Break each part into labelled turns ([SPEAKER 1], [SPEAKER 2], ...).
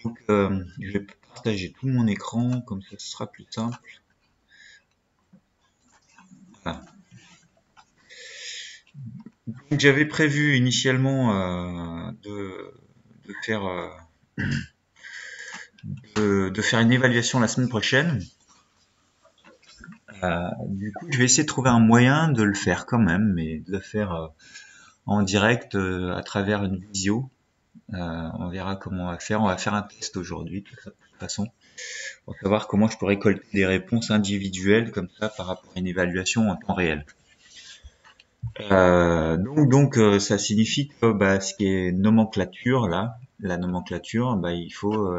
[SPEAKER 1] Donc, je vais partager tout mon écran, comme ça ce sera plus simple. Voilà. Donc, j'avais prévu initialement de faire de faire une évaluation la semaine prochaine. Du coup, je vais essayer de trouver un moyen de le faire quand même, mais de le faire en direct à travers une visio. On verra comment on va faire. On va faire un test aujourd'hui, de toute façon, pour savoir comment je pourrais collecter des réponses individuelles comme ça par rapport à une évaluation en temps réel. Ça signifie que ce qui est nomenclature là, la nomenclature, il faut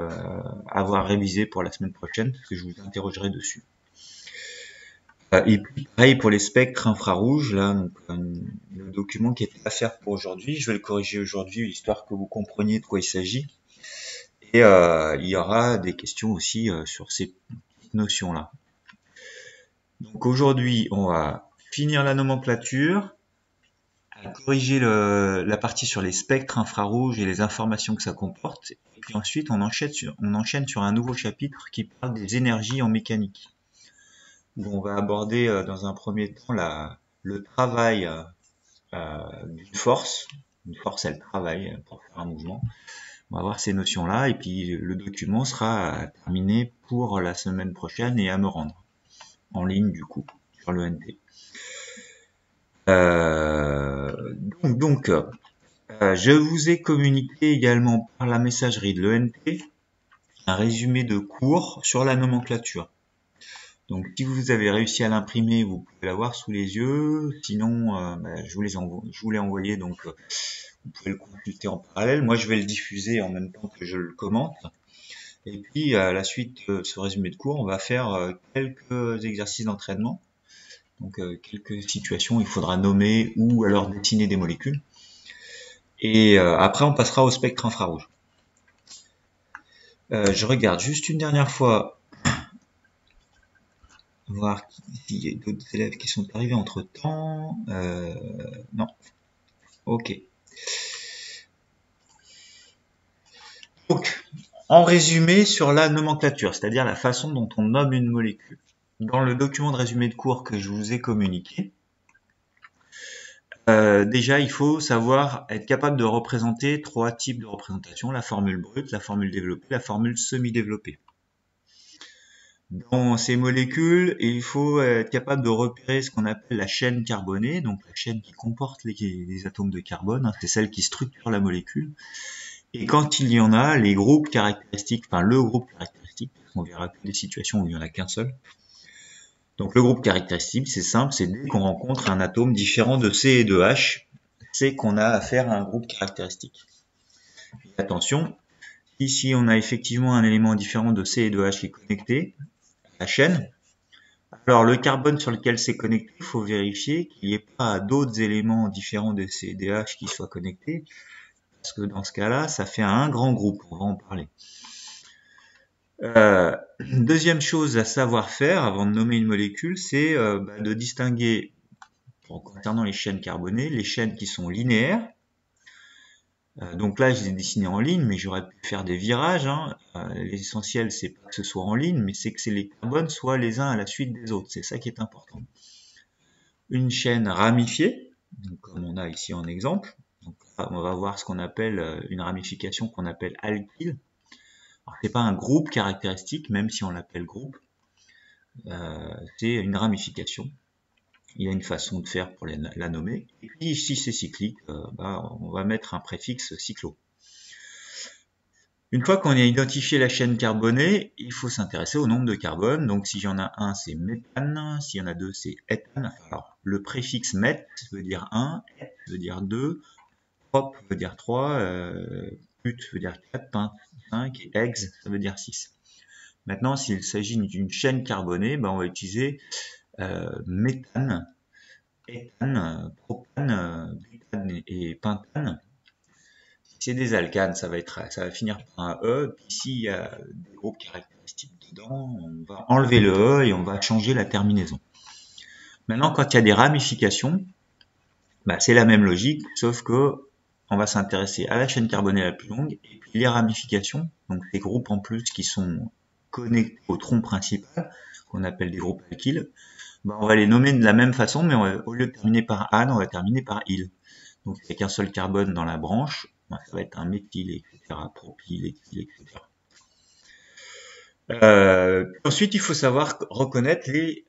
[SPEAKER 1] avoir révisé pour la semaine prochaine parce que je vous interrogerai dessus. Et puis pareil pour les spectres infrarouges là, donc le document qui était à faire pour aujourd'hui, je vais le corriger aujourd'hui histoire que vous compreniez de quoi il s'agit. Et il y aura des questions aussi sur ces notions là. Donc aujourd'hui, on va finir la nomenclature, corriger la partie sur les spectres infrarouges et les informations que ça comporte, et puis ensuite on enchaîne sur un nouveau chapitre qui parle des énergies en mécanique. Où on va aborder dans un premier temps le travail d'une force. Une force, elle travaille pour faire un mouvement. On va voir ces notions-là, et puis le document sera terminé pour la semaine prochaine et à me rendre en ligne du coup sur l'ENT. Je vous ai communiqué également par la messagerie de l'ENT un résumé de cours sur la nomenclature. Donc si vous avez réussi à l'imprimer, vous pouvez l'avoir sous les yeux. Sinon, je vous l'ai envoyé, donc vous pouvez le consulter en parallèle. Moi, je vais le diffuser en même temps que je le commente. Et puis à la suite de ce résumé de cours, on va faire quelques exercices d'entraînement. Donc quelques situations où il faudra nommer ou alors dessiner des molécules. Et après, on passera au spectre infrarouge. Je regarde juste une dernière fois, voir s'il y a d'autres élèves qui sont arrivés entre-temps. Non. Ok. Donc, en résumé sur la nomenclature, c'est-à-dire la façon dont on nomme une molécule. Dans le document de résumé de cours que je vous ai communiqué, déjà, il faut savoir être capable de représenter 3 types de représentations, la formule brute, la formule développée, la formule semi-développée. Dans ces molécules, il faut être capable de repérer ce qu'on appelle la chaîne carbonée, donc la chaîne qui comporte les atomes de carbone, c'est celle qui structure la molécule. Et quand il y en a, les groupes caractéristiques, enfin le groupe caractéristique, on verra que des situations où il n'y en a qu'un seul. Donc le groupe caractéristique, c'est simple, c'est dès qu'on rencontre un atome différent de C et de H, c'est qu'on a affaire à un groupe caractéristique. Et attention, ici on a effectivement un élément différent de C et de H qui est connecté à la chaîne. Alors le carbone sur lequel c'est connecté, il faut vérifier qu'il n'y ait pas d'autres éléments différents de C et de H qui soient connectés, parce que dans ce cas-là, ça fait un grand groupe, on va en parler. Deuxième chose à savoir faire avant de nommer une molécule, c'est de distinguer, concernant les chaînes carbonées, les chaînes qui sont linéaires. Donc là, je les ai dessinées en ligne, mais j'aurais pu faire des virages. L'essentiel, c'est pas que ce soit en ligne, mais c'est que les carbones soient les uns à la suite des autres. C'est ça qui est important. Une chaîne ramifiée, donc comme on a ici en exemple. Donc là, on va voir ce qu'on appelle une ramification qu'on appelle alkyle. Alors, c'est pas un groupe caractéristique, même si on l'appelle groupe. C'est une ramification. Il y a une façon de faire pour la nommer. Et puis, si c'est cyclique, on va mettre un préfixe cyclo. Une fois qu'on a identifié la chaîne carbonée, il faut s'intéresser au nombre de carbone. Donc, s'il y en a un, c'est méthane. S'il y en a deux, c'est éthane. Alors, le préfixe meth veut dire 1, eth veut dire 2, prop veut dire 3, put veut dire 4, pint 5, et ex, ça veut dire 6. Maintenant, s'il s'agit d'une chaîne carbonée, on va utiliser méthane, éthane, propane, butane et pentane. Si c'est des alcanes, ça va finir par un E. Puis s'il y a des groupes caractéristiques dedans, on va enlever le E et on va changer la terminaison. Maintenant, quand il y a des ramifications, c'est la même logique, sauf que on va s'intéresser à la chaîne carbonée la plus longue et puis les ramifications, donc les groupes en plus qui sont connectés au tronc principal, qu'on appelle des groupes alkyles. Ben, on va les nommer de la même façon, mais au lieu de terminer par ane, on va terminer par il. Donc avec un seul carbone dans la branche, ben, ça va être un méthyle, etc., propyle, éthyle, etc. Ensuite, il faut savoir reconnaître les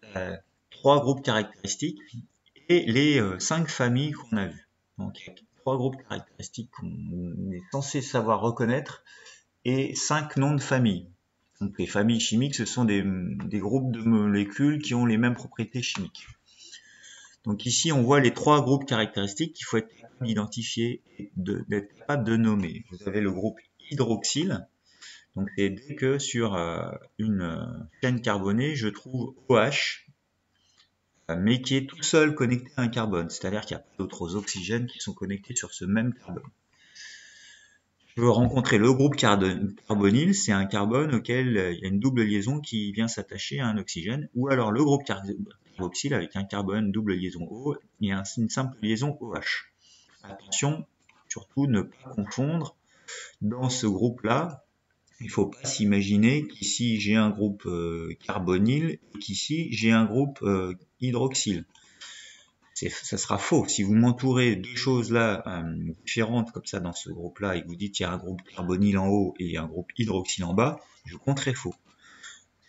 [SPEAKER 1] 3 groupes caractéristiques et les 5 familles qu'on a vues. Donc, il y a 3 groupes caractéristiques qu'on est censé savoir reconnaître et 5 noms de familles. Donc, les familles chimiques, ce sont des groupes de molécules qui ont les mêmes propriétés chimiques. Donc ici, on voit les 3 groupes caractéristiques qu'il faut être capable d'identifier et d'être capable de nommer. Vous avez le groupe hydroxyle. Donc c'est dès que sur une chaîne carbonée, je trouve OH, mais qui est tout seul connecté à un carbone. C'est-à-dire qu'il n'y a pas d'autres oxygènes qui sont connectés sur ce même carbone. Je veux rencontrer le groupe carbonyle, c'est un carbone auquel il y a une double liaison qui vient s'attacher à un oxygène, ou alors le groupe carboxyle avec un carbone double liaison O et une simple liaison OH. Attention, surtout ne pas confondre dans ce groupe-là. Il ne faut pas s'imaginer qu'ici j'ai un groupe carbonyle et qu'ici j'ai un groupe hydroxyle. Ça sera faux. Si vous m'entourez deux choses là différentes comme ça dans ce groupe-là et que vous dites qu'il y a un groupe carbonyle en haut et un groupe hydroxyle en bas, je compterai faux.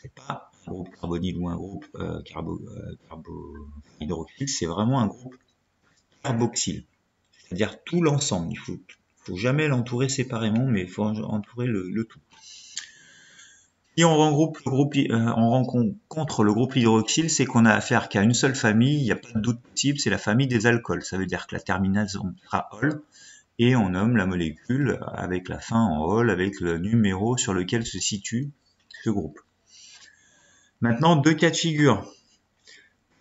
[SPEAKER 1] C'est pas un groupe carbonyle ou un groupe hydroxyle, c'est vraiment un groupe carboxyle. C'est-à-dire tout l'ensemble. Il faut jamais l'entourer séparément, mais il faut entourer le tout. Si on rencontre le groupe hydroxyle, c'est qu'on a affaire qu'à une seule famille, il n'y a pas de doute possible, c'est la famille des alcools. Ça veut dire que la terminaison sera ol, et on nomme la molécule avec la fin en ol, avec le numéro sur lequel se situe ce groupe. Maintenant, 2 cas de figure.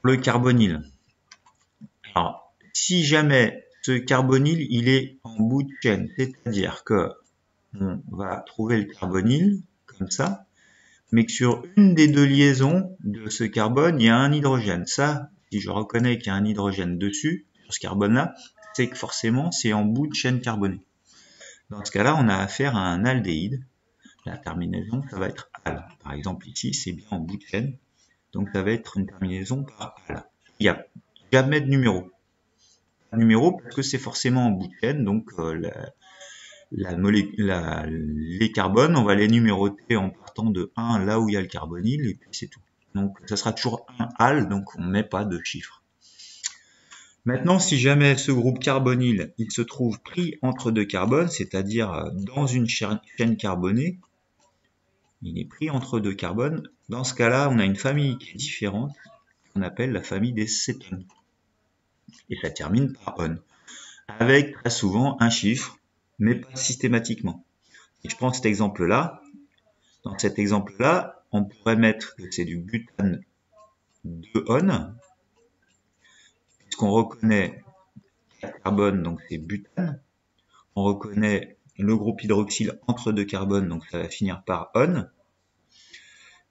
[SPEAKER 1] Le carbonyle. Alors, si jamais ce carbonyle, il est en bout de chaîne, c'est-à-dire que on va trouver le carbonyle, comme ça, mais que sur une des 2 liaisons de ce carbone, il y a un hydrogène. Ça, si je reconnais qu'il y a un hydrogène dessus, sur ce carbone-là, c'est que forcément, c'est en bout de chaîne carbonée. Dans ce cas-là, on a affaire à un aldéhyde. La terminaison, ça va être al. Par exemple, ici, c'est bien en bout de chaîne. Donc, ça va être une terminaison par al. Il n'y a jamais de numéro. Numéro parce que c'est forcément en bout de chaîne, donc les carbones, on va les numéroter en partant de 1 là où il y a le carbonyle, et puis c'est tout. Donc ça sera toujours 1 al, donc on ne met pas de chiffre. Maintenant, si jamais ce groupe carbonyle, il se trouve pris entre 2 carbones, c'est-à-dire dans une chaîne carbonée, il est pris entre 2 carbones, dans ce cas-là, on a une famille qui est différente, qu'on appelle la famille des cétones. Et ça termine par on, avec très souvent un chiffre, mais pas systématiquement. Si je prends cet exemple-là, dans cet exemple-là, on pourrait mettre que c'est du butane 2-on, puisqu'on reconnaît 4 carbones, donc c'est butane. On reconnaît le groupe hydroxyle entre 2 carbones, donc ça va finir par on.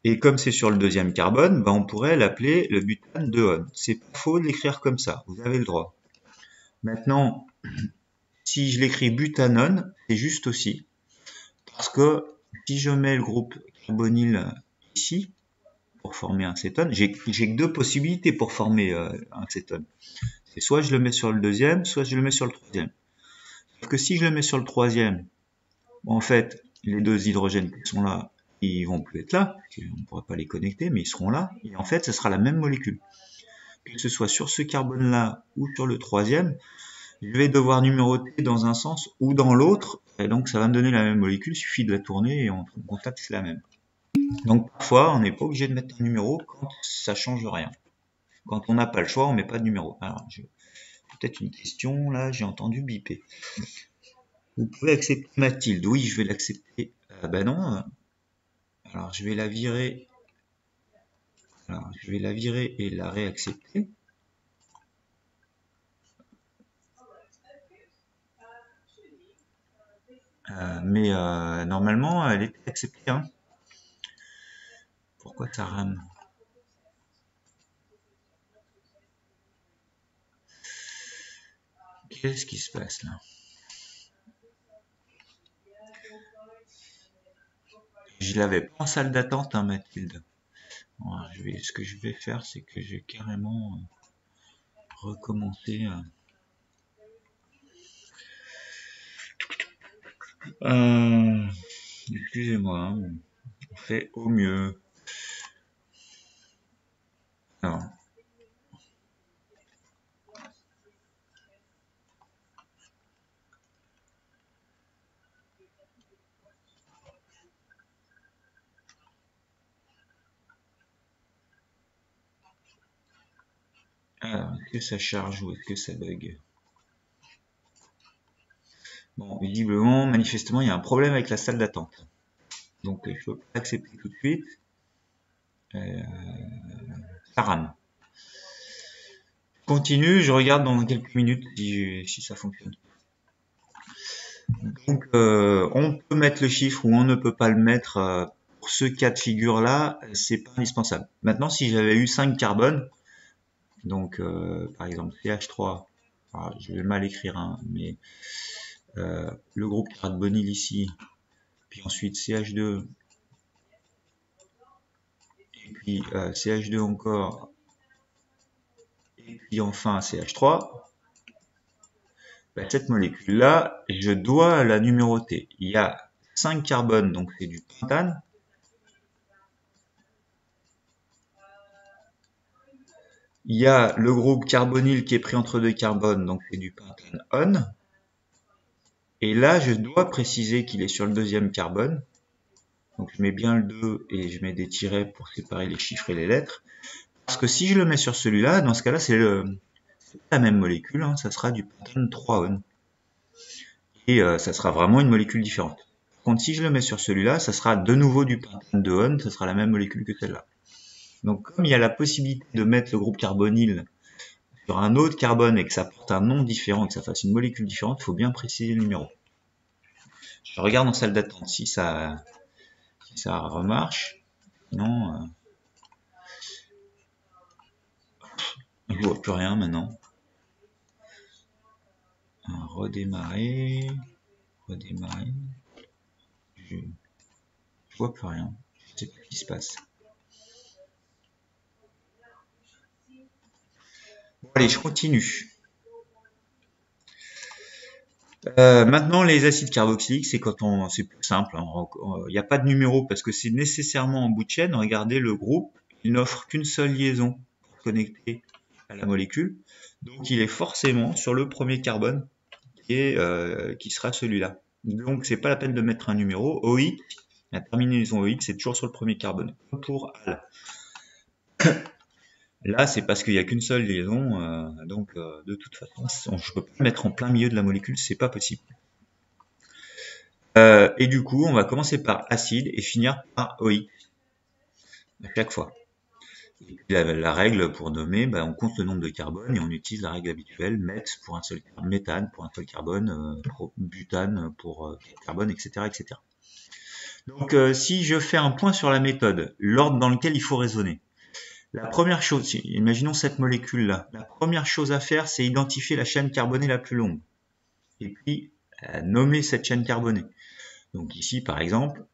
[SPEAKER 1] Et comme c'est sur le deuxième carbone, on pourrait l'appeler le butane 2-on. C'est pas faux de l'écrire comme ça, vous avez le droit. Maintenant, si je l'écris butanone, c'est juste aussi. Parce que si je mets le groupe carbonyle ici, pour former un cétone, j'ai que 2 possibilités pour former un cétone. C'est soit je le mets sur le deuxième, soit je le mets sur le troisième. Sauf que si je le mets sur le troisième, en fait, les 2 hydrogènes qui sont là, ils vont plus être là, on ne pourra pas les connecter, mais ils seront là, et en fait, ce sera la même molécule. Que ce soit sur ce carbone-là ou sur le troisième, je vais devoir numéroter dans un sens ou dans l'autre, et donc ça va me donner la même molécule, il suffit de la tourner et on constate que c'est la même. Donc parfois, on n'est pas obligé de mettre un numéro quand ça change rien. Quand on n'a pas le choix, on met pas de numéro. Alors, peut-être une question, là, j'ai entendu biper. Vous pouvez accepter Mathilde. Oui, je vais l'accepter. Ben non. Alors, je vais la virer. Alors, je vais la virer et la réaccepter. Mais normalement, elle est acceptée. Hein. Pourquoi ça rame? Qu'est-ce qui se passe là? Je l'avais pas en salle d'attente, hein, Mathilde. Voilà, ce que je vais faire, c'est que j'ai carrément recommencé. Excusez-moi, hein, on fait au mieux. Alors, est-ce que ça charge ou est-ce que ça bug? Bon, visiblement, manifestement, il y a un problème avec la salle d'attente. Donc, je peux pas accepter tout de suite. Ça rame. Continue, je regarde dans quelques minutes si ça fonctionne. Donc, on peut mettre le chiffre ou on ne peut pas le mettre. Pour ce cas de figure-là, c'est pas indispensable. Maintenant, si j'avais eu 5 carbones, donc par exemple CH3, je vais mal écrire, hein, mais le groupe carbonyl ici, puis ensuite CH2, et puis CH2 encore, et puis enfin CH3, ben, cette molécule-là, je dois la numéroter. Il y a 5 carbones, donc c'est du pentane. Il y a le groupe carbonyl qui est pris entre 2 carbones, donc c'est du pentane on. Et là, je dois préciser qu'il est sur le deuxième carbone. Donc je mets bien le 2 et je mets des tirets pour séparer les chiffres et les lettres. Parce que si je le mets sur celui-là, dans ce cas-là, c'est la même molécule, hein, ça sera du pentane 3-on. Et ça sera vraiment une molécule différente. Par contre, si je le mets sur celui-là, ça sera de nouveau du pentane 2-on, ça sera la même molécule que celle-là. Donc comme il y a la possibilité de mettre le groupe carbonyl sur un autre carbone et que ça porte un nom différent, que ça fasse une molécule différente, il faut bien préciser le numéro. Je regarde en salle d'attente si ça remarche. Non, je vois plus rien maintenant. Redémarrer. Je vois plus rien. Je sais pas ce qui se passe. Bon, allez, je continue. Maintenant, les acides carboxyliques, c'est c'est plus simple. Il n'y a pas de numéro parce que c'est nécessairement en bout de chaîne. Regardez le groupe, il n'offre qu'une seule liaison pour connecter à la molécule. Donc, il est forcément sur le premier carbone qui sera celui-là. Donc, c'est pas la peine de mettre un numéro. OX, la terminaison OX, c'est toujours sur le premier carbone. Pour AL. Là, c'est parce qu'il n'y a qu'une seule liaison, donc de toute façon, je peux pas le mettre en plein milieu de la molécule, c'est pas possible. Et du coup, on va commencer par acide et finir par OX à chaque fois. Et puis la règle pour nommer, on compte le nombre de carbones et on utilise la règle habituelle, pour un seul méthane pour un seul carbone, butane pour 4 carbones, etc., etc. Donc, si je fais un point sur la méthode, l'ordre dans lequel il faut raisonner. La première chose, imaginons cette molécule-là. La première chose à faire, c'est identifier la chaîne carbonée la plus longue. Et puis, nommer cette chaîne carbonée. Donc ici, par exemple,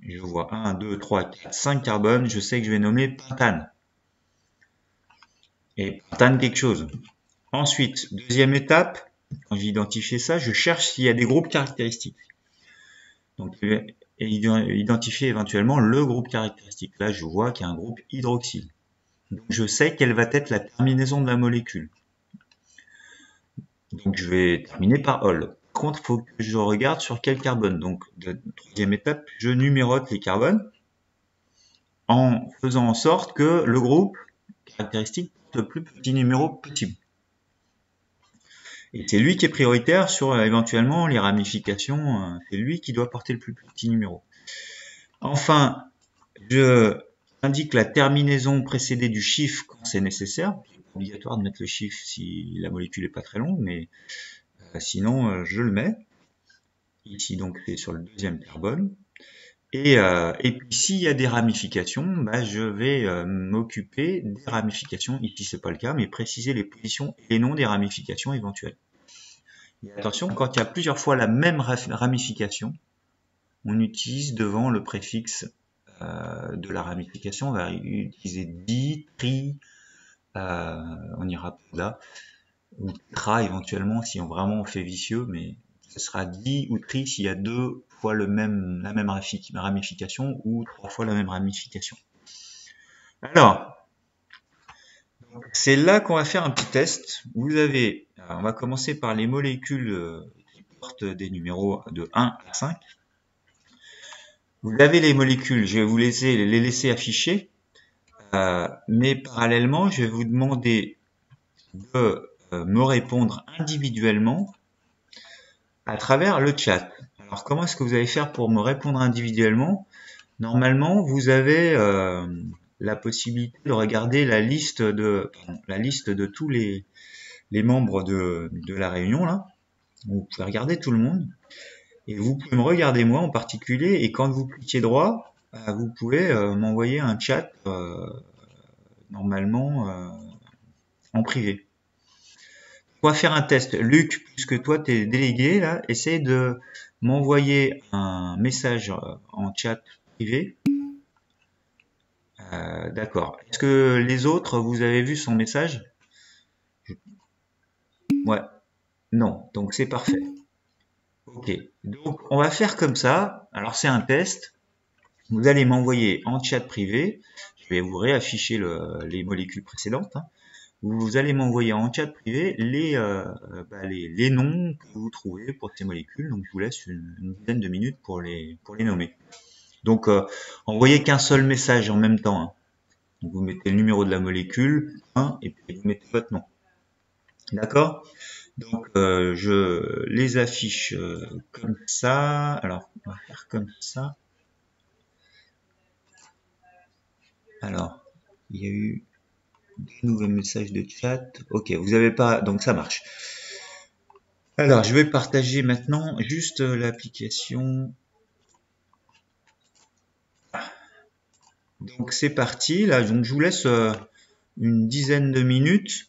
[SPEAKER 1] je vois 1, 2, 3, 4, 5 carbones. Je sais que je vais nommer pentane. Et pentane quelque chose. Ensuite, deuxième étape, quand j'ai identifié ça, je cherche s'il y a des groupes caractéristiques. Donc, identifier éventuellement le groupe caractéristique. Là, je vois qu'il y a un groupe hydroxyle. Donc je sais quelle va être la terminaison de la molécule. Donc je vais terminer par ol. Par contre, il faut que je regarde sur quel carbone. Donc, troisième étape, je numérote les carbones en faisant en sorte que le groupe caractéristique porte le plus petit numéro possible. Et c'est lui qui est prioritaire sur éventuellement les ramifications. C'est lui qui doit porter le plus petit numéro. Enfin, je indique la terminaison précédée du chiffre quand c'est nécessaire. C'est obligatoire de mettre le chiffre si la molécule est pas très longue, mais sinon je le mets. Ici donc c'est sur le deuxième carbone. Et puis s'il y a des ramifications, je vais m'occuper des ramifications. Ici c'est pas le cas, mais préciser les positions et les noms des ramifications éventuelles. Et attention, quand il y a plusieurs fois la même ramification, on utilise devant le préfixe de la ramification, on va utiliser di, tri, on ira pas là, ou tra éventuellement si on vraiment fait vicieux, mais ce sera di ou tri s'il y a 2 fois la même ramification ou 3 fois la même ramification. Alors, c'est là qu'on va faire un petit test. Vous avez, on va commencer par les molécules qui portent des numéros de 1 à 5. Vous avez les molécules, je vais vous les laisser afficher, mais parallèlement, je vais vous demander de me répondre individuellement à travers le chat. Alors, comment est-ce que vous allez faire pour me répondre individuellement? Normalement, vous avez la possibilité de regarder la liste de tous les membres de la réunion là. Vous pouvez regarder tout le monde et vous pouvez me regarder moi en particulier, et quand vous cliquez droit, vous pouvez m'envoyer un chat normalement en privé. On va faire un test. Luc, puisque toi tu es délégué là, essaye de m'envoyer un message en chat privé. D'accord. Est-ce que les autres, vous avez vu son message? Ouais. Non. Donc c'est parfait. Ok. Donc on va faire comme ça. Alors c'est un test. Vous allez m'envoyer en chat privé. Je vais vous réafficher les molécules précédentes. Hein. Vous allez m'envoyer en chat privé les noms que vous trouvez pour ces molécules. Donc je vous laisse une dizaine de minutes pour les nommer. Donc envoyez qu'un seul message en même temps. Hein. Donc vous mettez le numéro de la molécule, et puis vous mettez votre nom. D'accord? Donc je les affiche comme ça. Alors on va faire comme ça. Alors, il y a eu des nouveaux messages de chat. Ok, vous n'avez pas, donc ça marche. Alors, je vais partager maintenant juste l'application. Donc c'est parti. Là, donc je vous laisse une dizaine de minutes.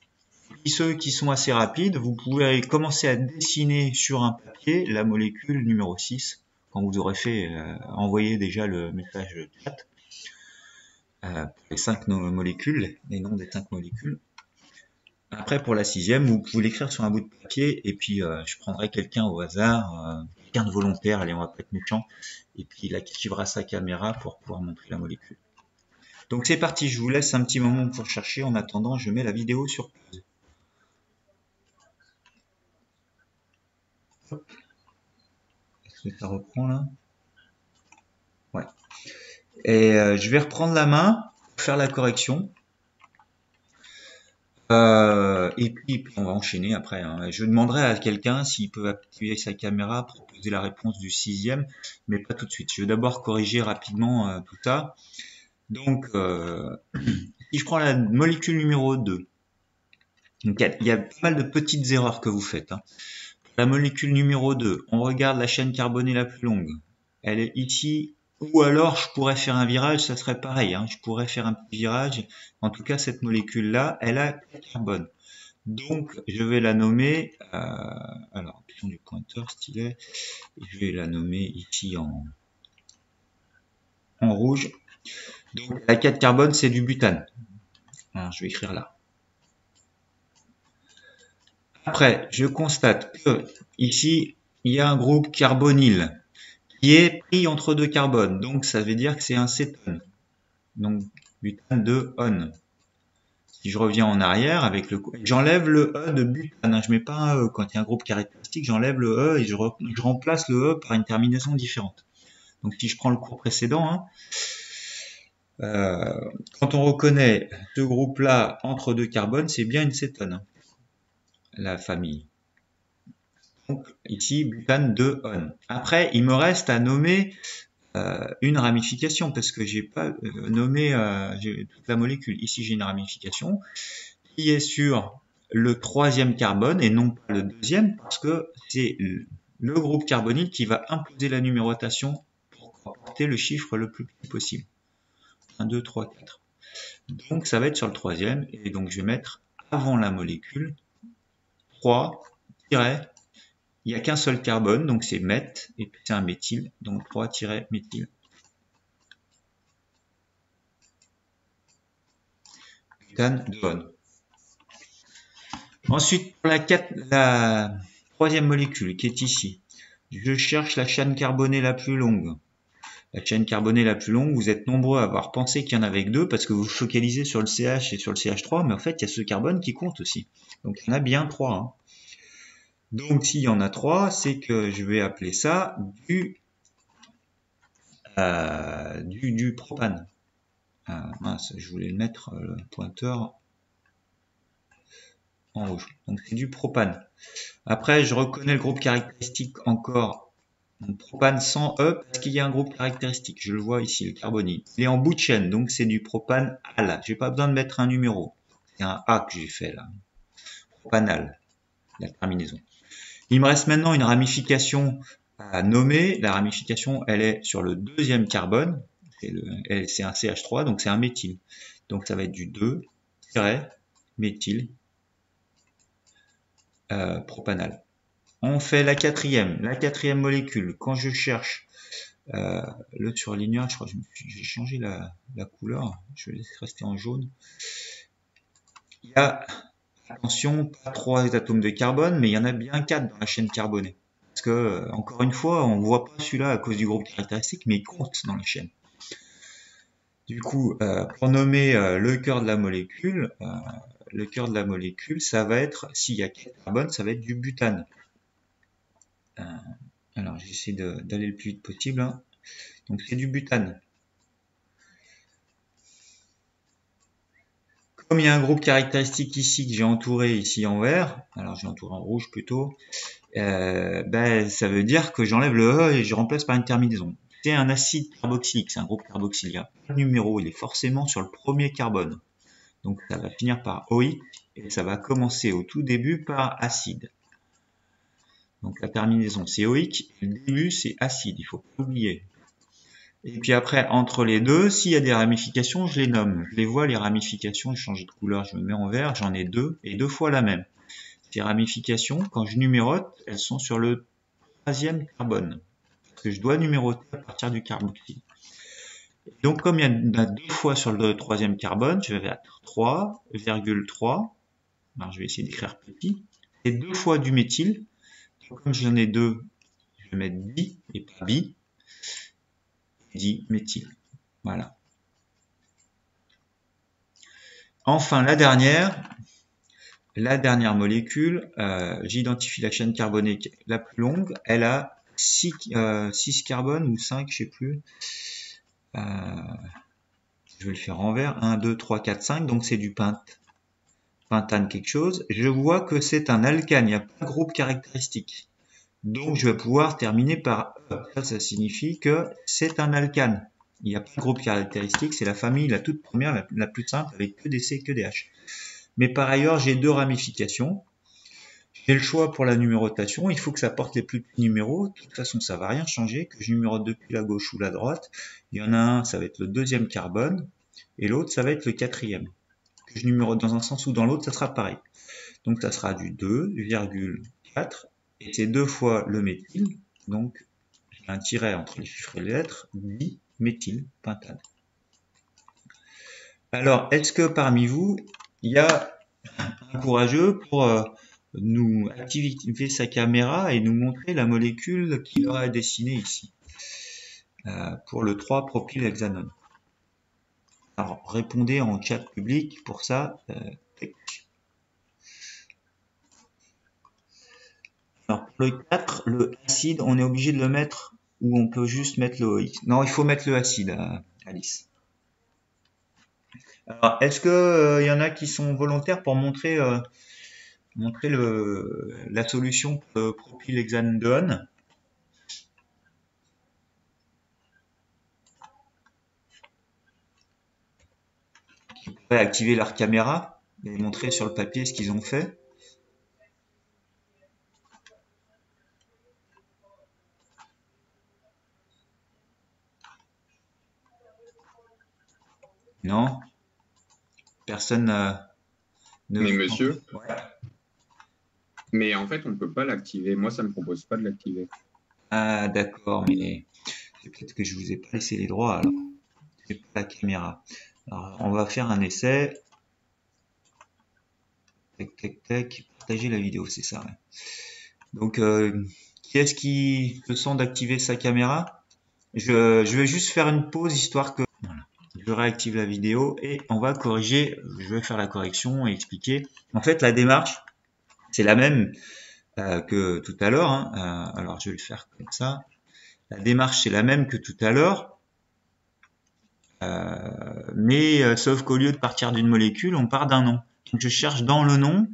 [SPEAKER 1] Et ceux qui sont assez rapides, vous pouvez commencer à dessiner sur un papier la molécule numéro 6 quand vous aurez fait envoyer déjà le message de chat. Pour les 5 molécules, les noms des 5 molécules. Après, pour la 6e, vous pouvez l'écrire sur un bout de papier, et puis je prendrai quelqu'un au hasard, quelqu'un de volontaire, allez, on va pas être méchant, et puis il activera sa caméra pour pouvoir montrer la molécule. Donc c'est parti, je vous laisse un petit moment pour chercher. En attendant, je mets la vidéo sur pause. Est-ce que ça reprend là? Ouais. Et je vais reprendre la main pour faire la correction. Et puis on va enchaîner après. Hein. Je demanderai à quelqu'un s'il peut activer sa caméra pour poser la réponse du 6e, mais pas tout de suite. Je vais d'abord corriger rapidement tout ça. Donc, si je prends la molécule numéro 2, donc il y a pas mal de petites erreurs que vous faites. Hein. La molécule numéro 2, on regarde la chaîne carbonée la plus longue. Elle est ici, ou alors je pourrais faire un virage, ça serait pareil. Hein. Je pourrais faire un petit virage. En tout cas, cette molécule-là, elle a 4 carbones. Donc, je vais la nommer, alors, option du pointeur, stylet, je vais la nommer ici en rouge. Donc, la 4 carbone, c'est du butane. Alors, je vais écrire là. Après, je constate que ici, il y a un groupe carbonyle qui est pris entre 2 carbones. Donc, ça veut dire que c'est un cétone. Donc, butane de on. Si je reviens en arrière avec le, j'enlève le E de butane. Hein. Je mets pas un E quand il y a un groupe caractéristique, j'enlève le E et je remplace le E par une terminaison différente. Donc, si je prends le cours précédent, hein, quand on reconnaît ce groupe-là entre 2 carbones, c'est bien une cétone, hein, la famille. Donc ici, butane de on. Après, il me reste à nommer une ramification parce que j'ai pas nommé toute la molécule. Ici, j'ai une ramification qui est sur le 3e carbone et non pas le 2e parce que c'est le groupe carbonyl qui va imposer la numérotation pour porter le chiffre le plus petit possible. 1, 2, 3, 4. Donc ça va être sur le 3e et donc je vais mettre avant la molécule 3, il n'y a qu'un seul carbone, donc c'est meth, et puis c'est un méthyle, donc 3-méthyle. butane de On. Ensuite, pour la troisième molécule qui est ici, je cherche la chaîne carbonée la plus longue. La chaîne carbonée la plus longue, vous êtes nombreux à avoir pensé qu'il y en avait que deux parce que vous vous focalisez sur le CH et sur le CH3, mais en fait, il y a ce carbone qui compte aussi. Donc, il y en a bien trois. Hein. Donc, s'il y en a trois, c'est que je vais appeler ça du propane. Mince, je voulais mettre le pointeur en rouge. Donc, c'est du propane. Après, je reconnais le groupe caractéristique encore. Donc, propane sans E parce qu'il y a un groupe caractéristique. Je le vois ici, le carbonyle. Il est en bout de chaîne, donc c'est du propane al. J'ai pas besoin de mettre un numéro. C'est un A que j'ai fait là. Propanal, la terminaison. Il me reste maintenant une ramification à nommer. La ramification, elle est sur le deuxième carbone. C'est un CH3, donc c'est un méthyle. Donc ça va être du 2-méthyle propanal. On fait la quatrième molécule. Quand je cherche le surligneur, je crois que j'ai changé la couleur. Je vais laisser rester en jaune. Il y a, attention, pas 3 atomes de carbone, mais il y en a bien 4 dans la chaîne carbonée. Parce que, encore une fois, on ne voit pas celui-là à cause du groupe caractéristique, mais il compte dans la chaîne. Du coup, pour nommer le cœur de la molécule, ça va être, s'il y a 4 carbones, ça va être du butane. Alors, j'essaie d'aller le plus vite possible. Hein. Donc, c'est du butane. Comme il y a un groupe caractéristique ici que j'ai entouré ici en vert, alors j'ai entouré en rouge plutôt, ça veut dire que j'enlève le E et je remplace par une terminaison. C'est un acide carboxylique, c'est un groupe carboxylique. Il n'y a pas de numéro, il est forcément sur le premier carbone. Donc ça va finir par OIC et ça va commencer au tout début par acide. Donc la terminaison c'est OIC et le début c'est acide, il faut pas oublier. Et puis après, entre les deux, s'il y a des ramifications, je les nomme. Je les vois, les ramifications, je change de couleur, je me mets en vert, j'en ai deux, et 2 fois la même. Ces ramifications, quand je numérote, elles sont sur le troisième carbone. Parce que je dois numéroter à partir du carboxyle. Donc comme il y en a 2 fois sur le troisième carbone, je vais mettre 3,3. Alors je vais essayer d'écrire petit. C'est 2 fois du méthyle. Donc, comme j'en ai 2, je vais mettre bi et pas bi. Diméthyle. Voilà. Enfin, la dernière molécule, j'identifie la chaîne carbonique la plus longue. Elle a 6 carbones ou 5, je sais plus. Je vais le faire en vert. 1, 2, 3, 4, 5. Donc c'est du pentane quelque chose. Je vois que c'est un alcane. Il n'y a pas de groupe caractéristique. Donc je vais pouvoir terminer par E. Ça signifie que c'est un alcane. Il n'y a pas de groupe caractéristique. C'est la famille la toute première, la plus simple, avec que des C, que des H. Mais par ailleurs, j'ai 2 ramifications. J'ai le choix pour la numérotation. Il faut que ça porte les plus petits numéros. De toute façon, ça va rien changer, que je numérote depuis la gauche ou la droite. Il y en a un, ça va être le deuxième carbone, et l'autre, ça va être le quatrième. Que je numérote dans un sens ou dans l'autre, ça sera pareil. Donc, ça sera du 2,4, et c'est 2 fois le méthyle. Donc, j'ai un tiret entre les chiffres et les lettres, diméthylpentane. Alors, est-ce que parmi vous, il y a un courageux pour nous activer sa caméra et nous montrer la molécule qu'il aura dessinée ici pour le 3-propylhexanone? Alors, répondez en chat public pour ça. Alors, pour le 4, le acide, on est obligé de le mettre ou on peut juste mettre le OX? Non, il faut mettre le acide, Alice. Alors, est-ce que y en a qui sont volontaires pour montrer la solution pour le propylhexanone? Qui pourraient activer leur caméra et montrer sur le papier ce qu'ils ont fait. Non? Personne ne...
[SPEAKER 2] Mais monsieur,
[SPEAKER 1] Ouais.
[SPEAKER 2] mais en fait, on ne peut pas l'activer. Moi, ça ne me propose pas de l'activer.
[SPEAKER 1] Ah, d'accord, mais c'est peut-être que je vous ai pas laissé les droits alors. C'est pas la caméra. Alors, on va faire un essai. tac, partager la vidéo, c'est ça. Ouais. Donc, qui est-ce qui se sent d'activer sa caméra? Je vais juste faire une pause histoire que voilà. Je réactive la vidéo et on va corriger. Je vais faire la correction et expliquer. En fait, la démarche, c'est la même que tout à l'heure. Hein. Alors, je vais le faire comme ça. La démarche, c'est la même que tout à l'heure. Mais sauf qu'au lieu de partir d'une molécule, on part d'un nom. Donc, je cherche dans le nom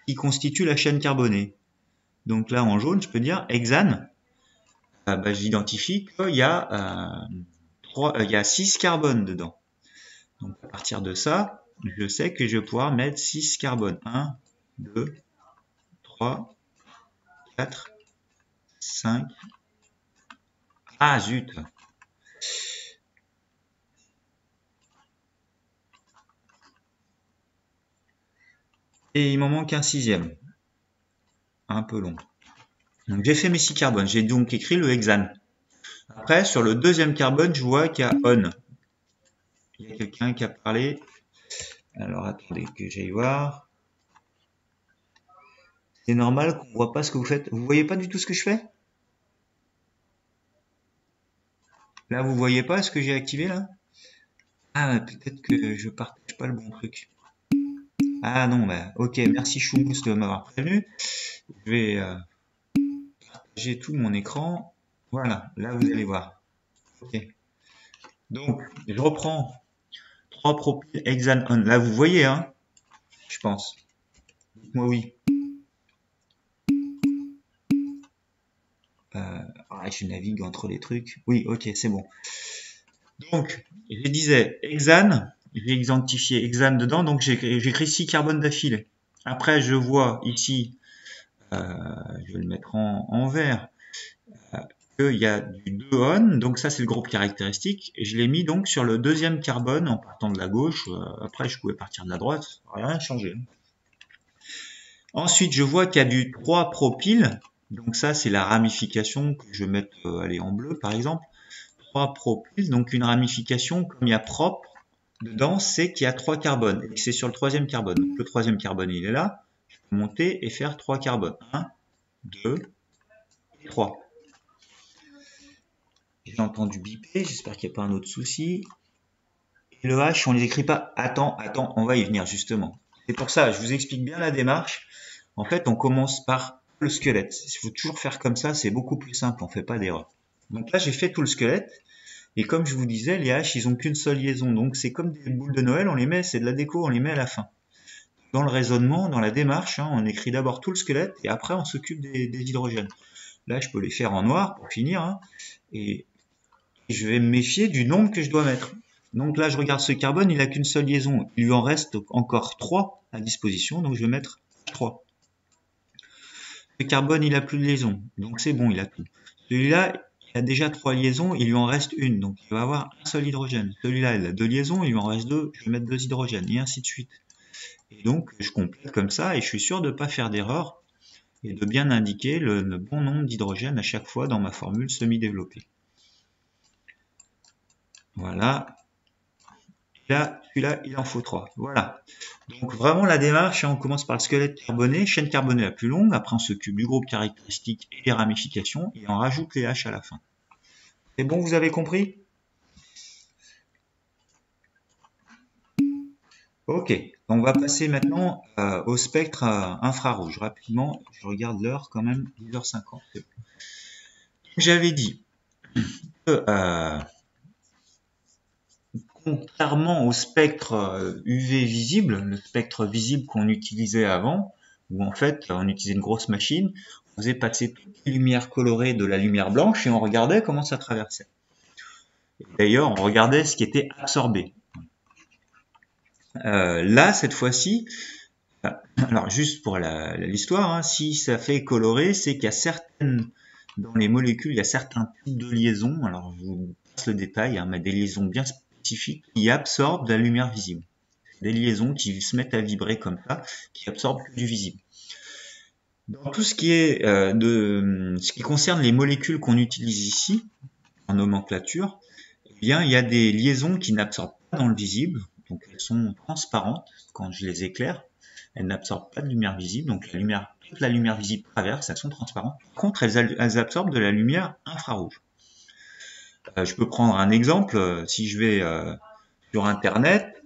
[SPEAKER 1] qui constitue la chaîne carbonée. Donc là, en jaune, je peux dire hexane. J'identifie qu'il y a il y a 6 carbones dedans. Donc à partir de ça, je sais que je vais pouvoir mettre 6 carbones. 1, 2, 3, 4, 5. Ah zut! Et il m'en manque un 6e. Un peu long. Donc j'ai fait mes 6 carbones. J'ai donc écrit le hexane. Après, sur le deuxième carbone, je vois qu'il y a on. Il y a quelqu'un qui a parlé. Alors attendez que j'aille voir. C'est normal qu'on voit pas ce que vous faites. Vous voyez pas du tout ce que je fais? Là, vous voyez pas ce que j'ai activé là? Ah, peut-être que je partage pas le bon truc. Ah non, bah ok, merci Choumous de m'avoir prévenu. Je vais partager tout mon écran. Voilà, là vous allez voir. Ok. Donc, je reprends 3 propyl hexane on. Là, vous voyez, hein? Je pense. Dites-moi oui. Je navigue entre les trucs. Oui, ok, c'est bon. Donc, je disais hexane, j'ai identifié hexane dedans, donc j'ai écrit 6 carbones d'affilée. Après, je vois ici, je vais le mettre en vert, qu'il y a du 2 on, donc ça c'est le groupe caractéristique, et je l'ai mis donc sur le deuxième carbone en partant de la gauche. Après, je pouvais partir de la droite, ça n'a rien changé. Ensuite, je vois qu'il y a du 3 propyl, donc ça c'est la ramification que je vais mettre en bleu par exemple. 3 propyl, donc une ramification, comme il y a propre dedans, c'est qu'il y a 3 carbones, et c'est sur le troisième carbone. Donc le troisième carbone il est là, je peux monter et faire 3 carbones. 1, 2, 3. J'ai entendu biper, j'espère qu'il n'y a pas un autre souci. Et le H, on ne les écrit pas. Attends, on va y venir justement. C'est pour ça, je vous explique bien la démarche. En fait, on commence par le squelette. Il faut toujours faire comme ça, c'est beaucoup plus simple, on ne fait pas d'erreur. Donc là, j'ai fait tout le squelette. Et comme je vous disais, les H, ils ont qu'une seule liaison. Donc c'est comme des boules de Noël, on les met, c'est de la déco, on les met à la fin. Dans le raisonnement, dans la démarche, on écrit d'abord tout le squelette et après on s'occupe des hydrogènes. Là, je peux les faire en noir pour finir. Et je vais me méfier du nombre que je dois mettre. Donc là, je regarde ce carbone, il n'a qu'une seule liaison. Il lui en reste encore 3 à disposition, donc je vais mettre 3. Le carbone, il n'a plus de liaison, donc c'est bon, il a tout. Celui-là, il a déjà 3 liaisons, il lui en reste une, donc il va avoir un seul hydrogène. Celui-là, il a 2 liaisons, il lui en reste 2, je vais mettre 2 hydrogènes, et ainsi de suite. Et donc, je complète comme ça, et je suis sûr de ne pas faire d'erreur, et de bien indiquer le bon nombre d'hydrogènes à chaque fois dans ma formule semi-développée. Voilà. Là, celui-là, il en faut 3. Voilà. Donc vraiment la démarche, on commence par le squelette carboné, chaîne carbonée la plus longue, après on s'occupe du groupe caractéristique et des ramifications, et on rajoute les H à la fin. C'est bon, vous avez compris? Ok, on va passer maintenant au spectre infrarouge. Rapidement, je regarde l'heure quand même, 10h50. J'avais dit que contrairement au spectre UV visible, le spectre visible qu'on utilisait avant, où en fait on utilisait une grosse machine, on faisait passer toutes les lumières colorées de la lumière blanche et on regardait comment ça traversait. D'ailleurs, on regardait ce qui était absorbé. Là, cette fois-ci, alors juste pour l'histoire, si ça fait colorer, c'est qu'il y a certaines, dans les molécules, il y a certains types de liaisons, alors je vous passe le détail, mais des liaisons bien spécifiques qui absorbent de la lumière visible. Des liaisons qui se mettent à vibrer comme ça, qui absorbent du visible. Dans tout ce qui est ce qui concerne les molécules qu'on utilise ici, en nomenclature, eh bien, il y a des liaisons qui n'absorbent pas dans le visible, donc elles sont transparentes quand je les éclaire, elles n'absorbent pas de lumière visible, donc toute la lumière visible traverse, elles sont transparentes. Par contre, elles absorbent de la lumière infrarouge. Je peux prendre un exemple, si je vais sur Internet,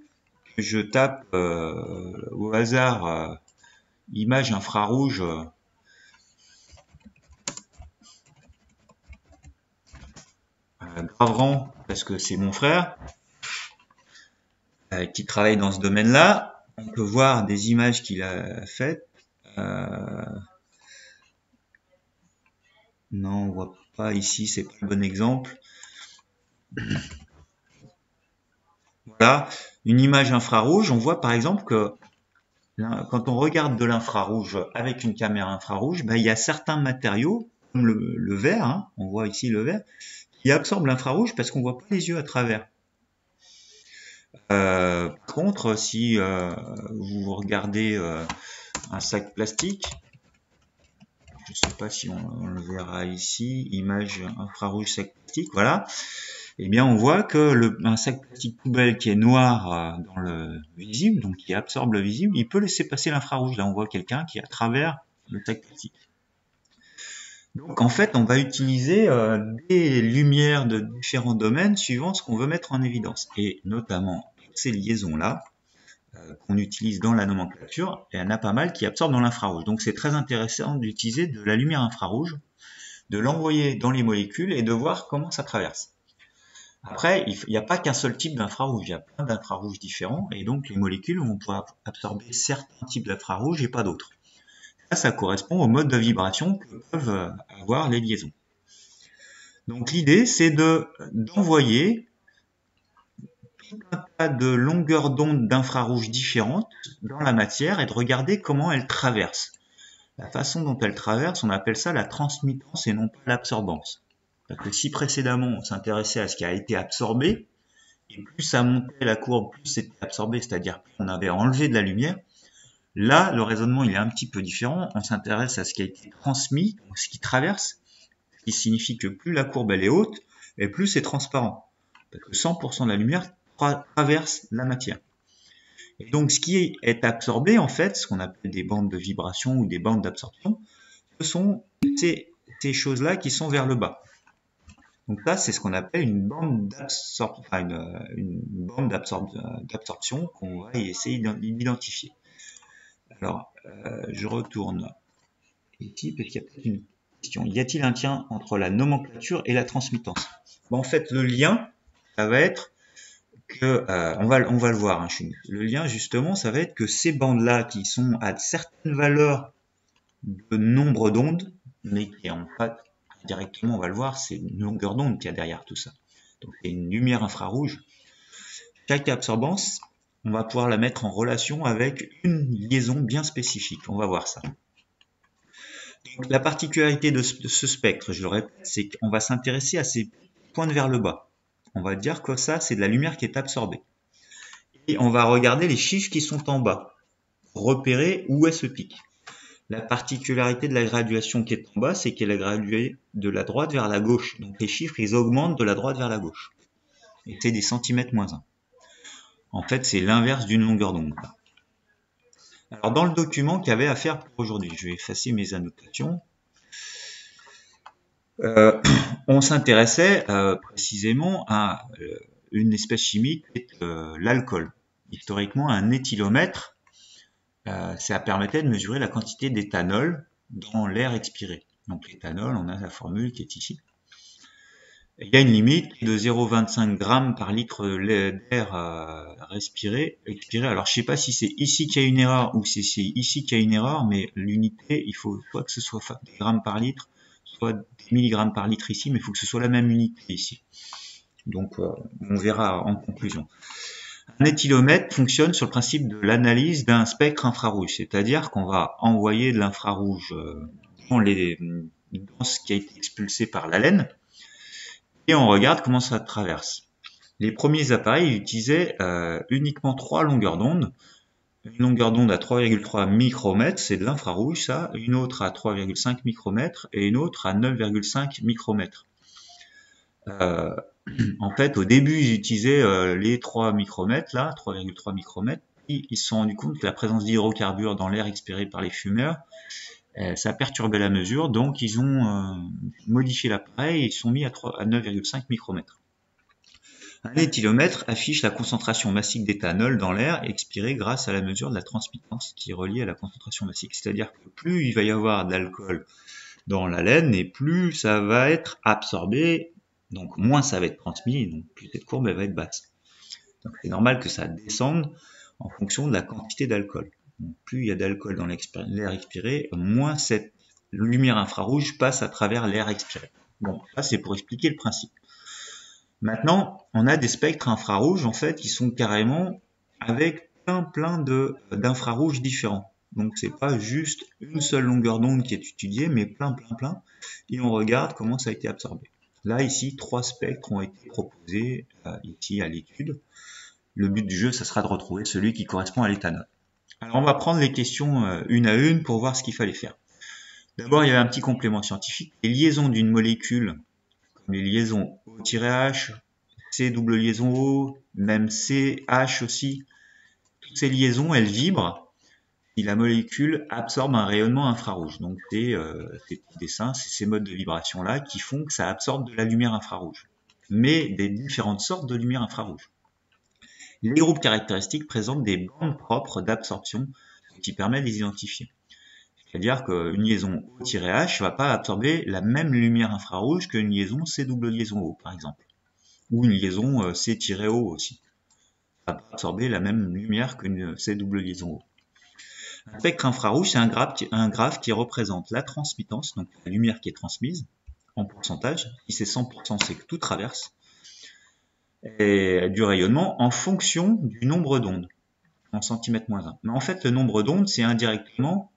[SPEAKER 1] je tape au hasard image infrarouge Graverand, parce que c'est mon frère qui travaille dans ce domaine-là. On peut voir des images qu'il a faites. Non, on voit pas ici, c'est pas le bon exemple. Voilà, une image infrarouge, on voit par exemple que quand on regarde de l'infrarouge avec une caméra infrarouge, il y a certains matériaux, comme le verre, hein, on voit ici le verre, qui absorbe l'infrarouge parce qu'on voit pas les yeux à travers. Par contre, si vous regardez un sac plastique, je sais pas si on le verra ici, image infrarouge sac plastique, voilà. Eh bien, on voit que un sac plastique poubelle qui est noir dans le visible, donc qui absorbe le visible, il peut laisser passer l'infrarouge. Là, on voit quelqu'un qui est à travers le sac plastique. Donc, en fait, on va utiliser des lumières de différents domaines suivant ce qu'on veut mettre en évidence. Et notamment, ces liaisons-là, qu'on utilise dans la nomenclature, il y en a pas mal qui absorbent dans l'infrarouge. Donc, c'est très intéressant d'utiliser de la lumière infrarouge, de l'envoyer dans les molécules et de voir comment ça traverse. Après, il n'y a pas qu'un seul type d'infrarouge, il y a plein d'infrarouges différents, et donc les molécules vont pouvoir absorber certains types d'infrarouge et pas d'autres. Ça correspond au mode de vibration que peuvent avoir les liaisons. Donc l'idée, c'est d'envoyer tout un tas de longueurs d'onde d'infrarouge différentes dans la matière et de regarder comment elles traversent. La façon dont elles traversent, on appelle ça la transmittance et non pas l'absorbance. Parce que si précédemment on s'intéressait à ce qui a été absorbé, et plus ça montait la courbe, plus c'était absorbé, c'est-à-dire plus on avait enlevé de la lumière. Là, le raisonnement il est un petit peu différent. On s'intéresse à ce qui a été transmis, donc ce qui traverse, ce qui signifie que plus la courbe elle est haute, et plus c'est transparent. Parce que 100% de la lumière traverse la matière. Et donc ce qui est absorbé, en fait, ce qu'on appelle des bandes de vibration ou des bandes d'absorption, ce sont ces choses-là qui sont vers le bas. Donc là, c'est ce qu'on appelle une bande d'absorption qu'on va essayer d'identifier. Alors, je retourne ici parce qu'il y a peut-être une question. Y a-t-il un lien entre la nomenclature et la transmittance? En fait, le lien, ça va être que, on va le voir, hein, le lien justement, ça va être que ces bandes-là qui sont à certaines valeurs de nombre d'ondes, mais qui en fait, directement, on va le voir, c'est une longueur d'onde qu'il y a derrière tout ça. Donc, c'est une lumière infrarouge. Chaque absorbance, on va pouvoir la mettre en relation avec une liaison bien spécifique. On va voir ça. Donc, la particularité de ce spectre, je le répète, c'est qu'on va s'intéresser à ces points vers le bas. On va dire que ça, c'est de la lumière qui est absorbée. Et on va regarder les chiffres qui sont en bas, pour repérer où est ce pic. La particularité de la graduation qui est en bas, c'est qu'elle est graduée de la droite vers la gauche. Donc les chiffres, ils augmentent de la droite vers la gauche. Et c'est des centimètres moins 1. En fait, c'est l'inverse d'une longueur d'onde. Alors dans le document qu'il y avait à faire pour aujourd'hui, je vais effacer mes annotations. On s'intéressait précisément à une espèce chimique qui est l'alcool. Historiquement, un éthylomètre, ça permettait de mesurer la quantité d'éthanol dans l'air expiré. Donc l'éthanol, on a la formule qui est ici. Il y a une limite de 0,25 g par litre d'air expiré. Alors je sais pas si c'est ici qu'il y a une erreur ou si c'est ici qu'il y a une erreur, mais l'unité, il faut soit que ce soit des grammes par litre, soit des milligrammes par litre ici, mais il faut que ce soit la même unité ici. Donc on verra en conclusion. Un éthylomètre fonctionne sur le principe de l'analyse d'un spectre infrarouge, c'est-à-dire qu'on va envoyer de l'infrarouge dans ce qui a été expulsé par l'haleine, et on regarde comment ça traverse. Les premiers appareils utilisaient uniquement 3 longueurs d'onde. Une longueur d'onde à 3,3 micromètres, c'est de l'infrarouge ça, une autre à 3,5 micromètres et une autre à 9,5 micromètres. En fait, au début, ils utilisaient les 3 micromètres, là, 3,3 micromètres, puis ils se sont rendus compte que la présence d'hydrocarbures dans l'air expiré par les fumeurs, ça perturbait la mesure, donc ils ont modifié l'appareil et ils sont mis à 9,5 micromètres. Un éthylomètre affiche la concentration massique d'éthanol dans l'air expiré grâce à la mesure de la transmittance qui est reliée à la concentration massique. C'est-à-dire que plus il va y avoir d'alcool dans la laine et plus ça va être absorbé, donc moins ça va être transmis, donc plus cette courbe elle va être basse. Donc c'est normal que ça descende en fonction de la quantité d'alcool. Plus il y a d'alcool dans l'air expiré, moins cette lumière infrarouge passe à travers l'air expiré. Bon, ça c'est pour expliquer le principe. Maintenant, on a des spectres infrarouges en fait qui sont carrément avec plein d'infrarouges différents. Donc c'est pas juste une seule longueur d'onde qui est étudiée, mais plein. Et on regarde comment ça a été absorbé. Là ici, 3 spectres ont été proposés ici à l'étude. Le but du jeu, ça sera de retrouver celui qui correspond à l'éthanol. Alors on va prendre les questions une à une pour voir ce qu'il fallait faire. D'abord, il y avait un petit complément scientifique. Les liaisons d'une molécule, comme les liaisons O-H, C double liaison O, même CH aussi, toutes ces liaisons, elles vibrent si la molécule absorbe un rayonnement infrarouge. Donc ces petits dessins, c'est ces modes de vibration-là qui font que ça absorbe de la lumière infrarouge, mais des différentes sortes de lumière infrarouge. Les groupes caractéristiques présentent des bandes propres d'absorption qui permettent de les identifier. C'est-à-dire qu'une liaison O-H ne va pas absorber la même lumière infrarouge qu'une liaison C double liaison O, par exemple. Ou une liaison C-O aussi. Ça va pas absorber la même lumière qu'une C double liaison O. Un spectre infrarouge, c'est un graphe qui représente la transmittance, donc la lumière qui est transmise, en pourcentage. Si c'est 100%, c'est que tout traverse. Et du rayonnement en fonction du nombre d'ondes, en centimètres moins 1. Mais en fait, le nombre d'ondes, c'est indirectement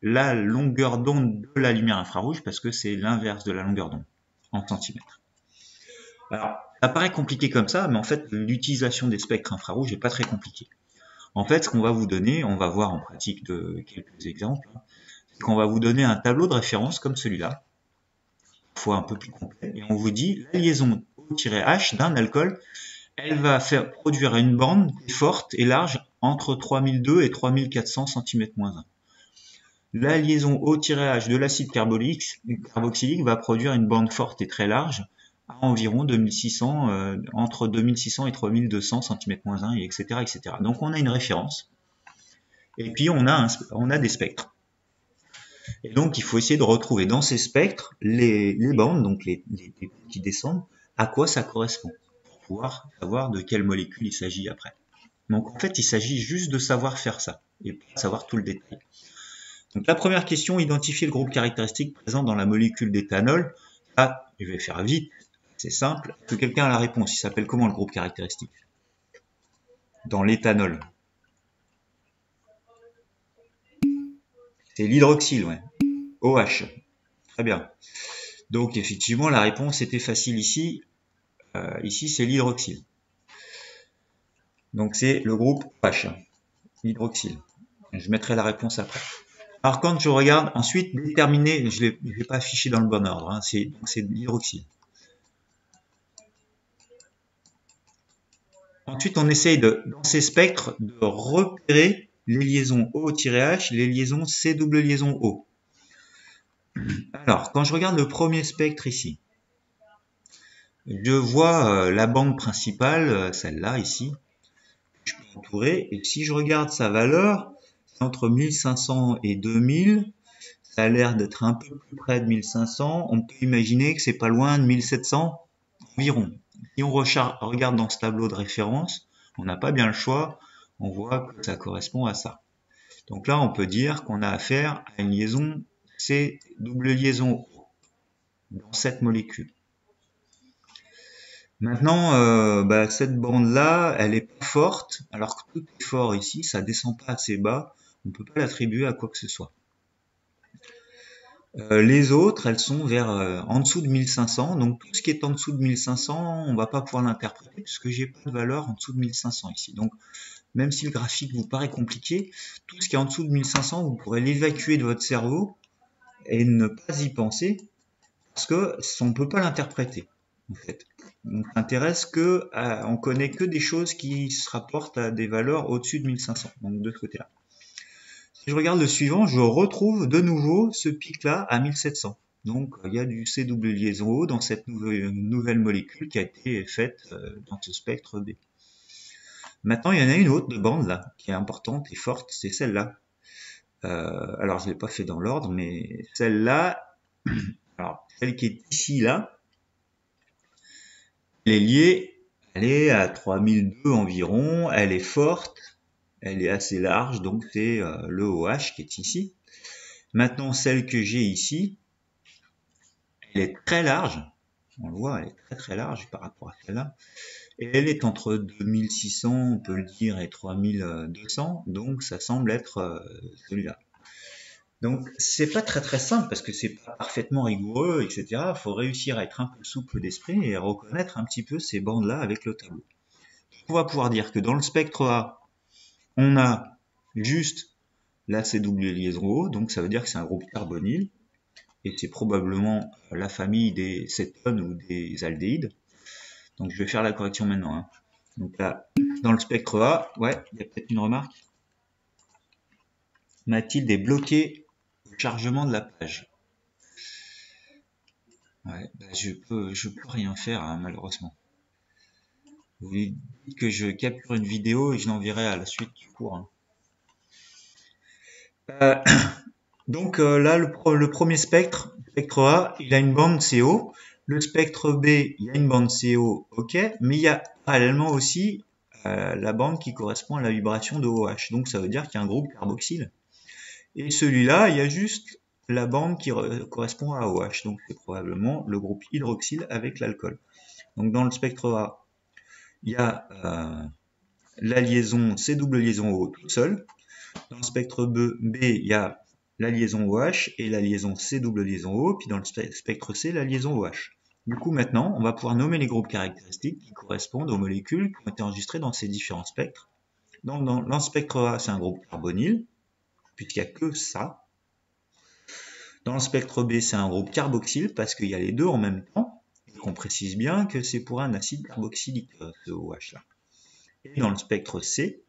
[SPEAKER 1] la longueur d'onde de la lumière infrarouge, parce que c'est l'inverse de la longueur d'onde, en centimètres. Alors, ça paraît compliqué comme ça, mais en fait, l'utilisation des spectres infrarouges n'est pas très compliquée. En fait, ce qu'on va vous donner, on va voir en pratique de quelques exemples, c'est qu'on va vous donner un tableau de référence comme celui-là, parfois un peu plus complet, et on vous dit la liaison O-H d'un alcool, elle va faire produire une bande forte et large entre 3002 et 3400 cm-1. La liaison O-H de l'acide carboxylique va produire une bande forte et très large à environ 2600, entre 2600 et 3200 cm-1, et etc. Donc on a une référence. Et puis on a des spectres. Et donc il faut essayer de retrouver dans ces spectres les bandes, donc les qui descendent, à quoi ça correspond, pour pouvoir savoir de quelle molécule il s'agit après. Donc en fait il s'agit juste de savoir faire ça, et pas de savoir tout le détail. Donc la première question, identifier le groupe caractéristique présent dans la molécule d'éthanol. Là, je vais faire vite, c'est simple. Est-ce que quelqu'un a la réponse? Il s'appelle comment le groupe caractéristique dans l'éthanol? C'est l'hydroxyle, ouais. OH. Très bien. Donc effectivement, la réponse était facile ici. Ici, c'est l'hydroxyle. Donc c'est le groupe OH, l'hydroxyle. Je mettrai la réponse après. Alors quand je regarde, ensuite, déterminer, je ne l'ai pas affiché dans le bon ordre, hein, c'est l'hydroxyle. Ensuite, on essaye dans ces spectres de repérer les liaisons O-H, les liaisons C double liaison O. Alors, quand je regarde le premier spectre ici, je vois la bande principale, celle-là ici, que je peux entourer, et si je regarde sa valeur, c'est entre 1500 et 2000, ça a l'air d'être un peu plus près de 1500, on peut imaginer que c'est pas loin de 1700 environ. Si on regarde dans ce tableau de référence, on n'a pas bien le choix, on voit que ça correspond à ça. Donc là, on peut dire qu'on a affaire à une liaison C double liaison O dans cette molécule. Maintenant, cette bande-là, elle est pas forte, alors que tout est fort ici, ça descend pas assez bas, on ne peut pas l'attribuer à quoi que ce soit. Les autres, elles sont vers en dessous de 1500, donc tout ce qui est en dessous de 1500, on va pas pouvoir l'interpréter puisque j'ai pas de valeur en dessous de 1500 ici. Donc même si le graphique vous paraît compliqué, tout ce qui est en dessous de 1500, vous pourrez l'évacuer de votre cerveau et ne pas y penser parce que on ne peut pas l'interpréter. en fait. On s'intéresse on connaît que des choses qui se rapportent à des valeurs au-dessus de 1500, donc de ce côté-là. Si je regarde le suivant, je retrouve de nouveau ce pic-là à 1700. Donc il y a du CW liaison O dans cette nouvelle molécule qui a été faite dans ce spectre B. Maintenant, il y en a une autre de bande là, qui est importante et forte, c'est celle-là. Alors je ne l'ai pas fait dans l'ordre, mais celle-là, alors celle qui est ici là, elle est liée, elle est à 3002 environ, elle est forte, elle est assez large, donc c'est le OH qui est ici. Maintenant, celle que j'ai ici, elle est très large, on le voit, elle est très très large par rapport à celle-là. Et elle est entre 2600, on peut le dire, et 3200, donc ça semble être celui-là. Donc c'est pas très très simple parce que c'est pas parfaitement rigoureux, etc. Il faut réussir à être un peu souple d'esprit et à reconnaître un petit peu ces bandes-là avec le tableau. On va pouvoir dire que dans le spectre A, on a juste la CW liaison O, donc ça veut dire que c'est un groupe carbonyle, et c'est probablement la famille des cétones ou des aldéhydes. Donc je vais faire la correction maintenant. Hein. Donc là, dans le spectre A, ouais, il y a peut-être une remarque. Mathilde est bloquée au chargement de la page. Ouais, bah je peux rien faire, hein, malheureusement. Vous lui dites que je capture une vidéo et je l'enverrai à la suite du cours. Hein. Donc là, le premier spectre A, il a une bande CO. Le spectre B, il y a une bande CO, ok, mais il y a parallèlement aussi la bande qui correspond à la vibration de OH. Donc ça veut dire qu'il y a un groupe carboxyle. Et celui-là, il y a juste la bande qui correspond à OH. Donc c'est probablement le groupe hydroxyle avec l'alcool. Donc dans le spectre A, il y a la liaison CW liaison O toute seule. Dans le spectre B, il y a la liaison OH et la liaison CW liaison O, puis dans le spectre C, la liaison OH. Du coup, maintenant, on va pouvoir nommer les groupes caractéristiques qui correspondent aux molécules qui ont été enregistrées dans ces différents spectres. Donc, dans le spectre A, c'est un groupe carbonyle, puisqu'il n'y a que ça. Dans le spectre B, c'est un groupe carboxyle, parce qu'il y a les deux en même temps, et qu'on précise bien que c'est pour un acide carboxylique, ce OH-là. Et dans le spectre C,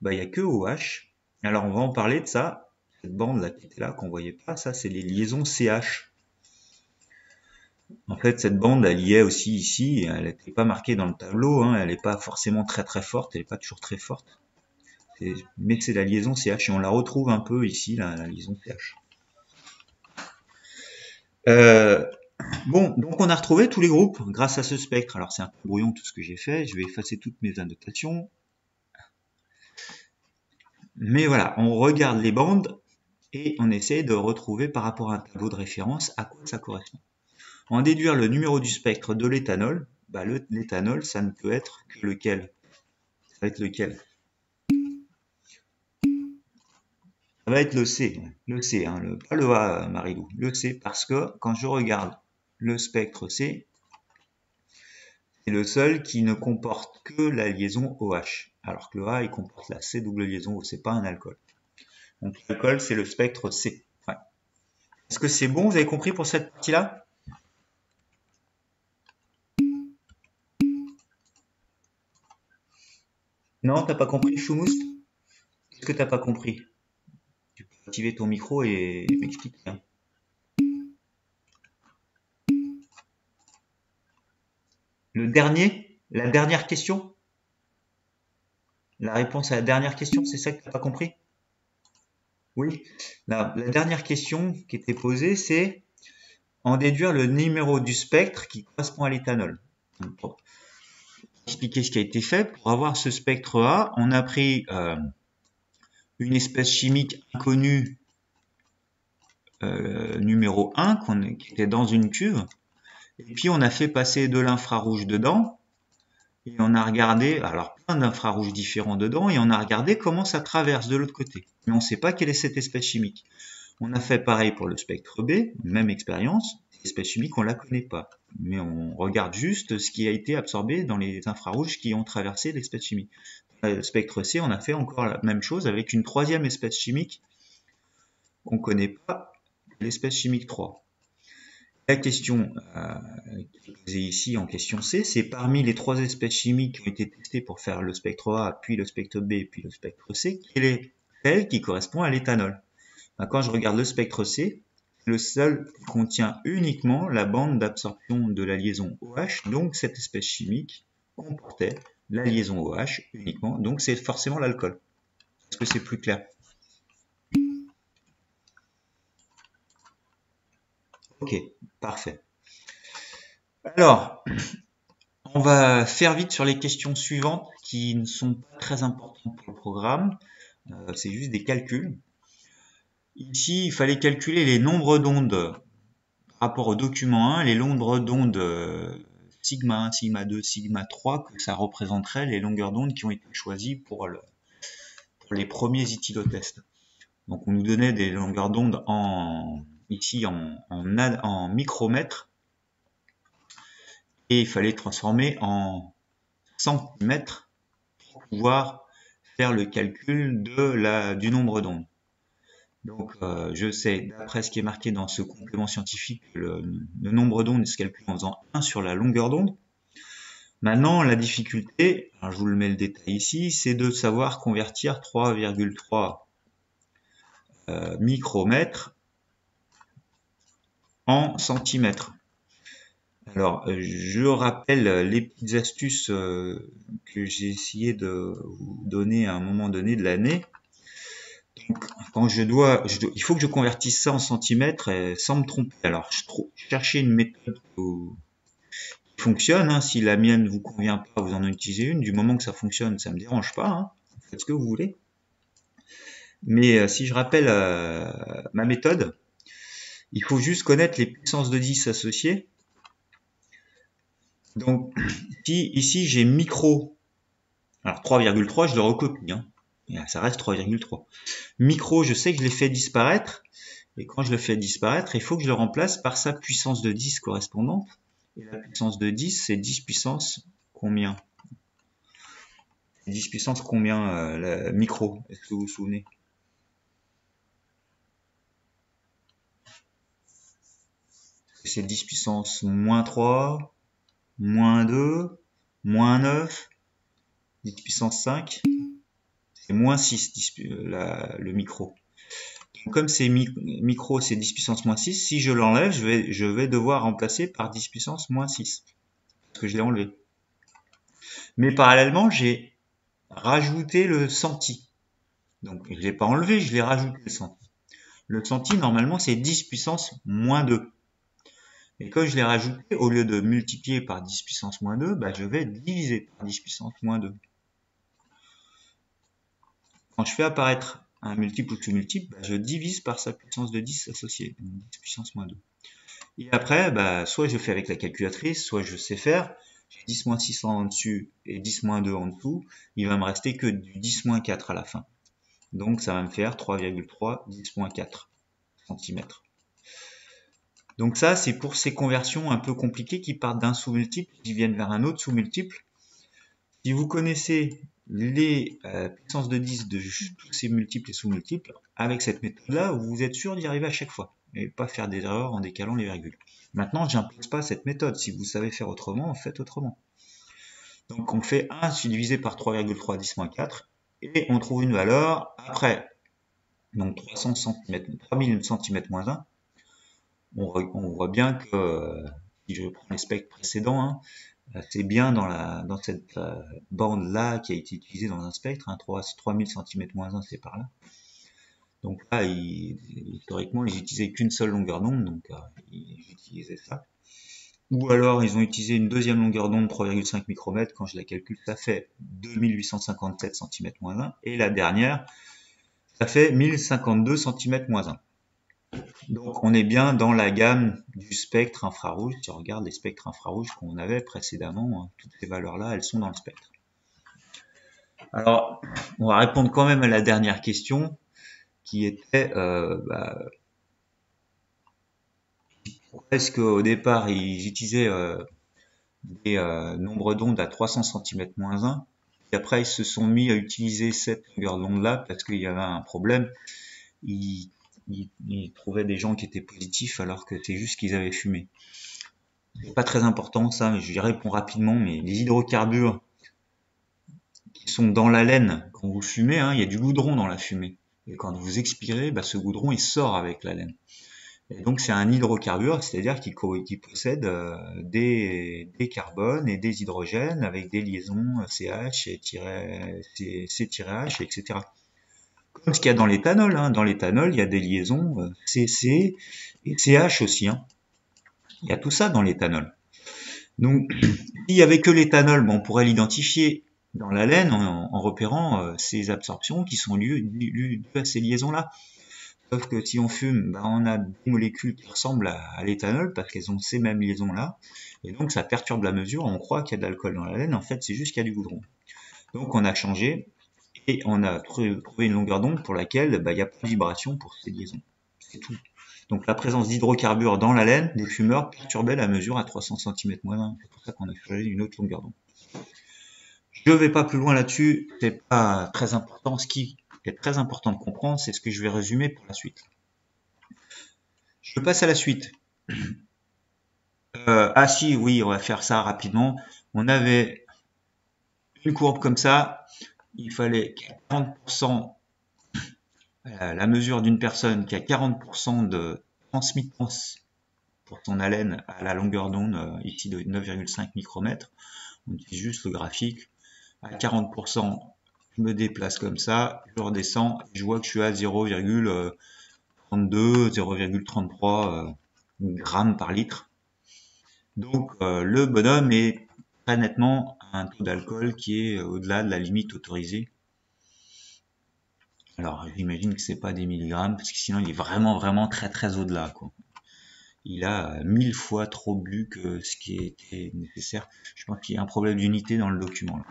[SPEAKER 1] il n'y a que OH. Alors, on va en parler de ça. Cette bande là qui était là, qu'on voyait pas, ça c'est les liaisons CH. En fait, cette bande, elle y est aussi ici, elle n'était pas marquée dans le tableau, hein, elle n'est pas forcément très très forte, elle n'est pas toujours très forte. Mais c'est la liaison CH, et on la retrouve un peu ici, la liaison CH. Bon, donc on a retrouvé tous les groupes grâce à ce spectre. Alors c'est un peu brouillon tout ce que j'ai fait, je vais effacer toutes mes annotations. Mais voilà, on regarde les bandes, et on essaie de retrouver par rapport à un tableau de référence à quoi ça correspond. En déduire le numéro du spectre de l'éthanol, l'éthanol, ça ne peut être que lequel? Ça va être lequel? Ça va être le C, hein, pas le A, Marilou, le C, parce que quand je regarde le spectre C, c'est le seul qui ne comporte que la liaison OH, alors que le A, il comporte la CW liaison O, c'est pas un alcool. Donc l'alcool, c'est le spectre C. Ouais. Est-ce que c'est bon, vous avez compris pour cette partie-là? Non, t'as pas compris, Choumous? Qu'est-ce que t'as pas compris? Tu peux activer ton micro et m'expliquer. Hein. Le dernier, la dernière question? La réponse à la dernière question, c'est ça que t'as pas compris? Oui. La dernière question qui était posée, c'est en déduire le numéro du spectre qui correspond à l'éthanol. Pour expliquer ce qui a été fait, pour avoir ce spectre A, on a pris une espèce chimique inconnue numéro 1 qui était dans une cuve, et puis on a fait passer de l'infrarouge dedans, et on a regardé, alors plein d'infrarouges différents dedans, et on a regardé comment ça traverse de l'autre côté. Mais on ne sait pas quelle est cette espèce chimique. On a fait pareil pour le spectre B, même expérience, l'espèce chimique on la connaît pas. Mais on regarde juste ce qui a été absorbé dans les infrarouges qui ont traversé l'espèce chimique. Dans le spectre C, on a fait encore la même chose avec une troisième espèce chimique qu'on ne connaît pas, l'espèce chimique 3. La question qui est posée ici en question C, c'est parmi les 3 espèces chimiques qui ont été testées pour faire le spectre A, puis le spectre B, puis le spectre C, quelle est celle qui correspond à l'éthanol? Quand je regarde le spectre C, c'est le seul qui contient uniquement la bande d'absorption de la liaison OH, donc cette espèce chimique comportait la liaison OH uniquement, donc c'est forcément l'alcool. Est-ce que c'est plus clair? Ok, parfait. Alors, on va faire vite sur les questions suivantes qui ne sont pas très importantes pour le programme. C'est juste des calculs. Ici, il fallait calculer les nombres d'ondes par rapport au document 1, les nombres d'ondes sigma 1, sigma 2, sigma 3, que ça représenterait les longueurs d'onde qui ont été choisies pour les premiers éthylotests. Donc on nous donnait des longueurs d'onde ici en micromètres, et il fallait transformer en centimètres pour pouvoir faire le calcul du nombre d'ondes. Donc je sais, d'après ce qui est marqué dans ce complément scientifique, que le nombre d'ondes se calcule en faisant 1 sur la longueur d'onde. Maintenant, la difficulté, alors je vous le mets le détail ici, c'est de savoir convertir 3,3 micromètres en centimètres. Alors, je rappelle les petites astuces que j'ai essayé de vous donner à un moment donné de l'année. Donc, quand il faut que je convertisse ça en centimètres sans me tromper. Alors, je cherchais une méthode qui fonctionne. Hein. Si la mienne ne vous convient pas, vous en utilisez une. Du moment que ça fonctionne, ça me dérange pas. Hein. Faites ce que vous voulez. Mais si je rappelle ma méthode, il faut juste connaître les puissances de 10 associées. Donc, ici j'ai micro. Alors 3,3, je le recopie. Hein. Ça reste 3,3. Micro, je sais que je l'ai fait disparaître. Et quand je le fais disparaître, il faut que je le remplace par sa puissance de 10 correspondante. Et la puissance de 10, c'est 10 puissance combien? 10 puissance combien la micro? Est-ce que vous vous souvenez? C'est 10 puissance moins 3, moins 2, moins 9, 10 puissance 5. C'est moins 6 le micro. Donc, comme c'est micro, c'est 10 puissance moins 6, si je l'enlève, je vais devoir remplacer par 10 puissance moins 6. Parce que je l'ai enlevé. Mais parallèlement, j'ai rajouté le centi. Donc je ne l'ai pas enlevé, je l'ai rajouté le centi. Le centi, normalement, c'est 10 puissance moins 2. Et quand je l'ai rajouté, au lieu de multiplier par 10 puissance moins 2, je vais diviser par 10 puissance moins 2. Quand je fais apparaître un multiple ou sous-multiple, je divise par sa puissance de 10 associée, donc 10 puissance moins 2. Et après, soit je fais avec la calculatrice, soit je sais faire. J'ai 10 moins 6 en dessus et 10 moins 2 en dessous. Il va me rester que du 10 moins 4 à la fin. Donc ça va me faire 3,3 10 moins 4 cm. Donc ça, c'est pour ces conversions un peu compliquées qui partent d'un sous-multiple, qui viennent vers un autre sous-multiple. Si vous connaissez les puissances de 10 de tous ces multiples et sous-multiples, avec cette méthode-là, vous êtes sûr d'y arriver à chaque fois et pas faire des erreurs en décalant les virgules. Maintenant, je n'impose pas cette méthode. Si vous savez faire autrement, faites autrement. Donc on fait 1 divisé par 3,3 10 moins 4 et on trouve une valeur après. Donc 300 cm, 3000 cm moins 1. On voit bien que si je prends les spectres précédents, c'est bien dans cette bande-là qui a été utilisée dans un spectre. 3000 cm moins 1, c'est par là. Donc là, historiquement, ils n'utilisaient qu'une seule longueur d'onde, donc ils utilisaient ça. Ou alors, ils ont utilisé une deuxième longueur d'onde, 3,5 micromètres. Quand je la calcule, ça fait 2857 cm moins 1. Et la dernière, ça fait 1052 cm moins 1. Donc, on est bien dans la gamme du spectre infrarouge. Si on regarde les spectres infrarouges qu'on avait précédemment, toutes ces valeurs-là, elles sont dans le spectre. Alors, on va répondre quand même à la dernière question, qui était pourquoi est-ce qu'au départ ils utilisaient des nombres d'ondes à 300 cm moins 1 et après ils se sont mis à utiliser cette longueur d'onde là parce qu'il y avait un problème. Ils ils trouvaient des gens qui étaient positifs alors que c'est juste qu'ils avaient fumé. C'est pas très important ça, mais je y réponds rapidement, mais les hydrocarbures qui sont dans la laine, quand vous fumez, hein, il y a du goudron dans la fumée. Et quand vous expirez, bah, ce goudron il sort avec la laine. Et donc c'est un hydrocarbure, c'est-à-dire qu'il possède des carbones et des hydrogènes avec des liaisons CH et C-H, etc. Comme ce qu'il y a dans l'éthanol. Hein. Dans l'éthanol, il y a des liaisons CC et CH aussi. Hein. Il y a tout ça dans l'éthanol. Donc, s'il y avait que l'éthanol, bon, on pourrait l'identifier dans la laine en repérant ces absorptions qui sont dues à ces liaisons-là. Sauf que si on fume, bah, on a des molécules qui ressemblent à l'éthanol parce qu'elles ont ces mêmes liaisons-là. Et donc, ça perturbe la mesure. On croit qu'il y a de l'alcool dans la laine. En fait, c'est juste qu'il y a du goudron. Donc, on a changé et on a trouvé une longueur d'onde pour laquelle bah, il n'y a pas de vibration pour ces liaisons. C'est tout. Donc la présence d'hydrocarbures dans la laine des fumeurs perturbait la mesure à 300 cm-1. C'est pour ça qu'on a choisi une autre longueur d'onde. Je ne vais pas plus loin là-dessus, c'est pas très important. Ce qui est très important de comprendre, c'est ce que je vais résumer pour la suite. Je passe à la suite. Si, oui, on va faire ça rapidement. On avait une courbe comme ça. Il fallait 40%, la mesure d'une personne qui a 40% de transmittance pour son haleine à la longueur d'onde, ici de 9,5 micromètres. On utilise juste le graphique. À 40%, je me déplace comme ça, je redescends, je vois que je suis à 0,32, 0,33 grammes par litre. Donc le bonhomme est très nettement à un taux d'alcool qui est au-delà de la limite autorisée. Alors j'imagine que c'est pas des milligrammes, parce que sinon il est vraiment très très au-delà, quoi. Il a 1000 fois trop bu que ce qui était nécessaire. Je pense qu'il y a un problème d'unité dans le document, là.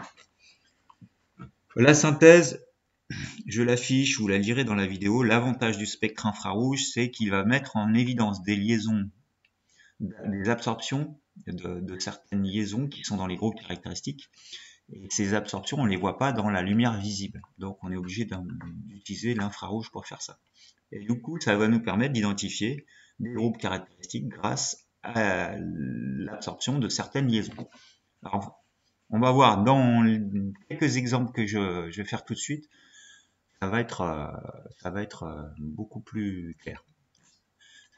[SPEAKER 1] La synthèse, je l'affiche, vous la lirez dans la vidéo. L'avantage du spectre infrarouge, c'est qu'il va mettre en évidence des liaisons, des absorptions de certaines liaisons qui sont dans les groupes caractéristiques. Et ces absorptions, on ne les voit pas dans la lumière visible. Donc on est obligé d'utiliser l'infrarouge pour faire ça. Et du coup, ça va nous permettre d'identifier des groupes caractéristiques grâce à l'absorption de certaines liaisons. Alors, on va voir dans quelques exemples que je vais faire tout de suite, ça va être beaucoup plus clair.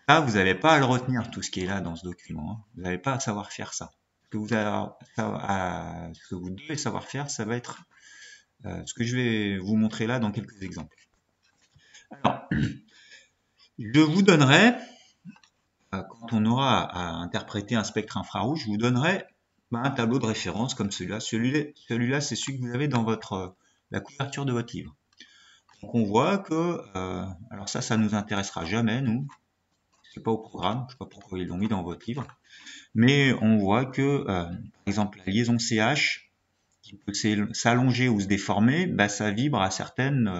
[SPEAKER 1] Là, vous n'allez pas à le retenir, tout ce qui est là dans ce document. Hein. Vous n'allez pas à savoir faire ça. Ce que vous devez savoir faire, ça va être ce que je vais vous montrer là dans quelques exemples. Alors, je vous donnerai, quand on aura à interpréter un spectre infrarouge, je vous donnerai un tableau de référence comme celui-là. Celui-là, c'est celui que vous avez dans la couverture de votre livre. Donc on voit que, alors ça nous intéressera jamais, nous, c'est pas au programme, je sais pas pourquoi ils l'ont mis dans votre livre, mais on voit que, par exemple, la liaison CH, qui peut s'allonger ou se déformer, bah, ça vibre à certaines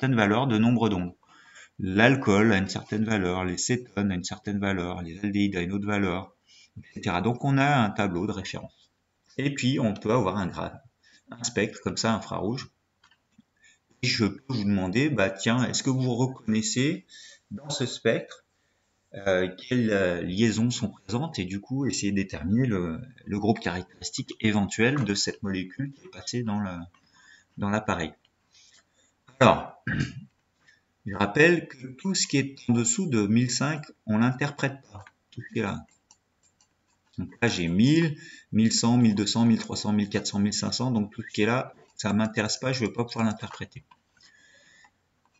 [SPEAKER 1] valeurs de nombre d'ondes. L'alcool a une certaine valeur, les cétones a une certaine valeur, les aldéhydes a une autre valeur, etc. Donc on a un tableau de référence. Et puis on peut avoir un spectre comme ça infrarouge. Et je peux vous demander, bah tiens, est-ce que vous reconnaissez dans ce spectre quelles liaisons sont présentes et du coup essayer de déterminer le groupe caractéristique éventuel de cette molécule qui est passée dans l'appareil. Alors, je rappelle que tout ce qui est en dessous de 1005, on l'interprète pas. Tout ce qui est là. Donc là, j'ai 1000, 1100, 1200, 1300, 1400, 1500. Donc tout ce qui est là, ça m'intéresse pas, je ne veux pas pouvoir l'interpréter.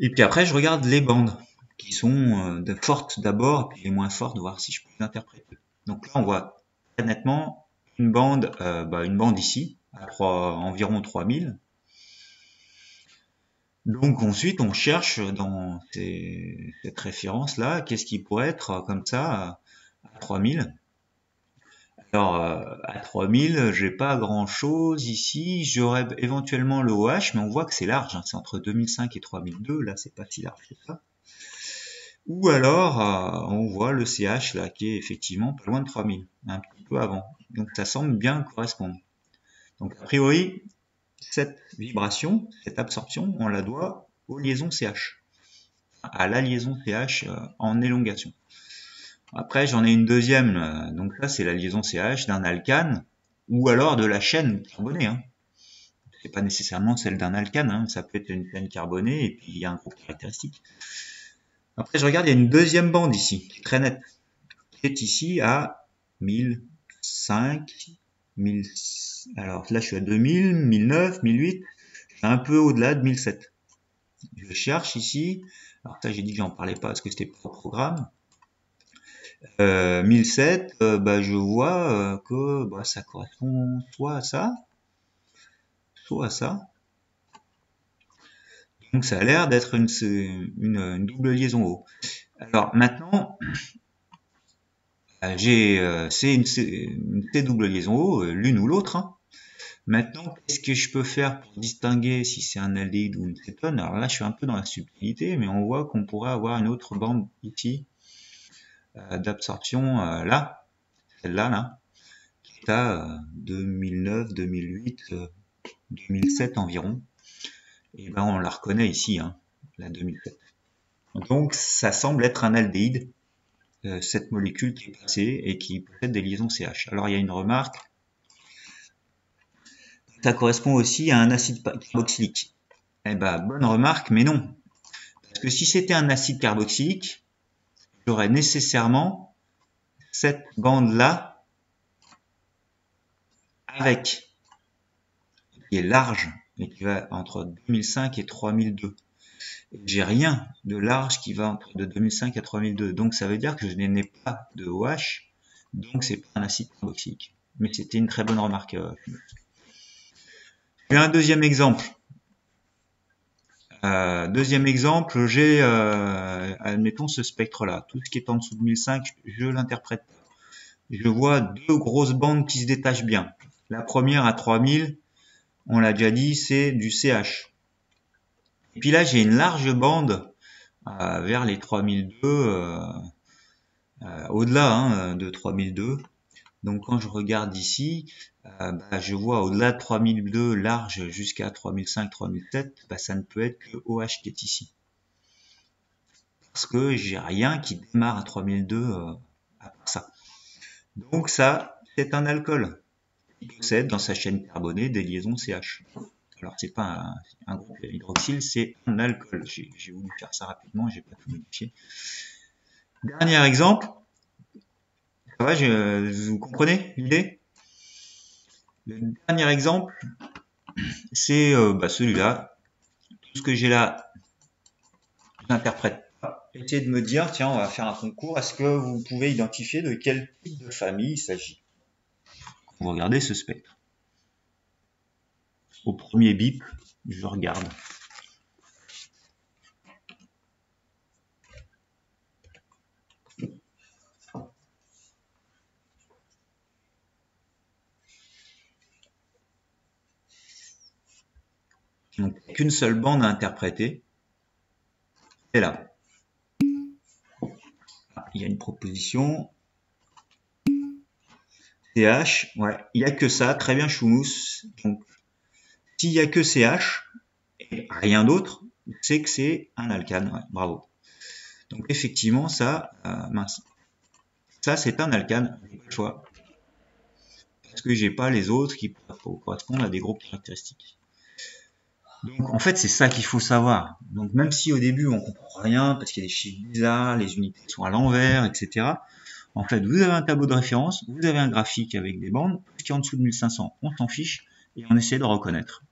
[SPEAKER 1] Et puis après, je regarde les bandes qui sont fortes d'abord, puis les moins fortes, voir si je peux les interpréter. Donc là, on voit très nettement une bande ici, à environ 3000. Donc ensuite, on cherche dans cette référence-là, qu'est-ce qui pourrait être comme ça à 3000. Alors, à 3000, j'ai pas grand-chose ici. J'aurais éventuellement le OH, mais on voit que c'est large. Hein, c'est entre 2005 et 3002. Là, c'est pas si large que ça. Ou alors, on voit le CH là, qui est effectivement pas loin de 3000, un petit peu avant. Donc, ça semble bien correspondre. Donc, a priori, cette vibration, cette absorption, on la doit aux liaisons CH. à la liaison CH en élongation. Après, j'en ai une deuxième, donc ça c'est la liaison CH d'un alcane ou alors de la chaîne carbonée. Hein. C'est pas nécessairement celle d'un alcane, hein. Ça peut être une chaîne carbonée et puis il y a un groupe caractéristique. Après, je regarde, il y a une deuxième bande ici, qui est très nette, qui est ici à 1005, 1000, alors là je suis à 2000, 1009, 1008, je suis un peu au-delà de 1007. Je cherche ici, alors ça j'ai dit que j'en parlais pas parce que c'était pas au programme. 1007, je vois que ça correspond soit à ça, soit à ça. Donc ça a l'air d'être une double liaison haut. Alors maintenant, c'est une C double liaison haut, l'une ou l'autre. Hein. Maintenant, qu'est-ce que je peux faire pour distinguer si c'est un aldéhyde ou une cétone? Alors là, je suis un peu dans la subtilité, mais on voit qu'on pourrait avoir une autre bande ici d'absorption là, celle-là, là, qui est à 2009, 2008, 2007 environ. Et ben on la reconnaît ici, hein, la 2007. Donc ça semble être un aldéhyde, cette molécule qui est passée et qui possède des liaisons CH. Alors il y a une remarque, ça correspond aussi à un acide carboxylique. Eh ben bonne remarque, mais non. Parce que si c'était un acide carboxylique, j'aurais nécessairement cette bande-là avec, qui est large et qui va entre 2005 et 3002. J'ai rien de large qui va entre de 2005 à 3002. Donc ça veut dire que je n'ai pas de OH, donc c'est pas un acide carboxylique. Mais c'était une très bonne remarque. J'ai un deuxième exemple. J'ai, admettons, ce spectre-là. Tout ce qui est en dessous de 1005, je l'interprète. Je vois deux grosses bandes qui se détachent bien. La première à 3000, on l'a déjà dit, c'est du CH. Et puis là, j'ai une large bande vers les 3002, au-delà de 3002. Donc quand je regarde ici, je vois au-delà de 3002 large jusqu'à 3005, 3007, ça ne peut être que OH qui est ici. Parce que j'ai rien qui démarre à 3002 à part ça. Donc ça, c'est un alcool. Il possède dans sa chaîne carbonée des liaisons CH. Alors c'est pas un groupe hydroxyle, c'est un alcool. J'ai voulu faire ça rapidement, j'ai pas tout modifié. Dernier exemple. Ça va, vous comprenez l'idée? Le dernier exemple, c'est celui-là. Tout ce que j'ai là, je l'interprète pas. Essayez de me dire, tiens, on va faire un concours. Est-ce que vous pouvez identifier de quel type de famille il s'agit? Vous regardez ce spectre. Au premier bip, je regarde. Donc, qu'une seule bande à interpréter. C'est là. Il y a une proposition. CH, ouais, il n'y a que ça, très bien choumous. Donc, s'il n'y a que CH et rien d'autre, c'est que c'est un alcane. Ouais, bravo. Donc effectivement, ça, ça c'est un alcane, j'ai pas le choix. Parce que j'ai pas les autres qui correspondent à des groupes caractéristiques. Donc en fait, c'est ça qu'il faut savoir. Donc même si au début on comprend rien, parce qu'il y a des chiffres bizarres, les unités sont à l'envers, etc. En fait, vous avez un tableau de référence, vous avez un graphique avec des bandes, ce qui est en dessous de 1500, on s'en fiche, et on essaie de reconnaître.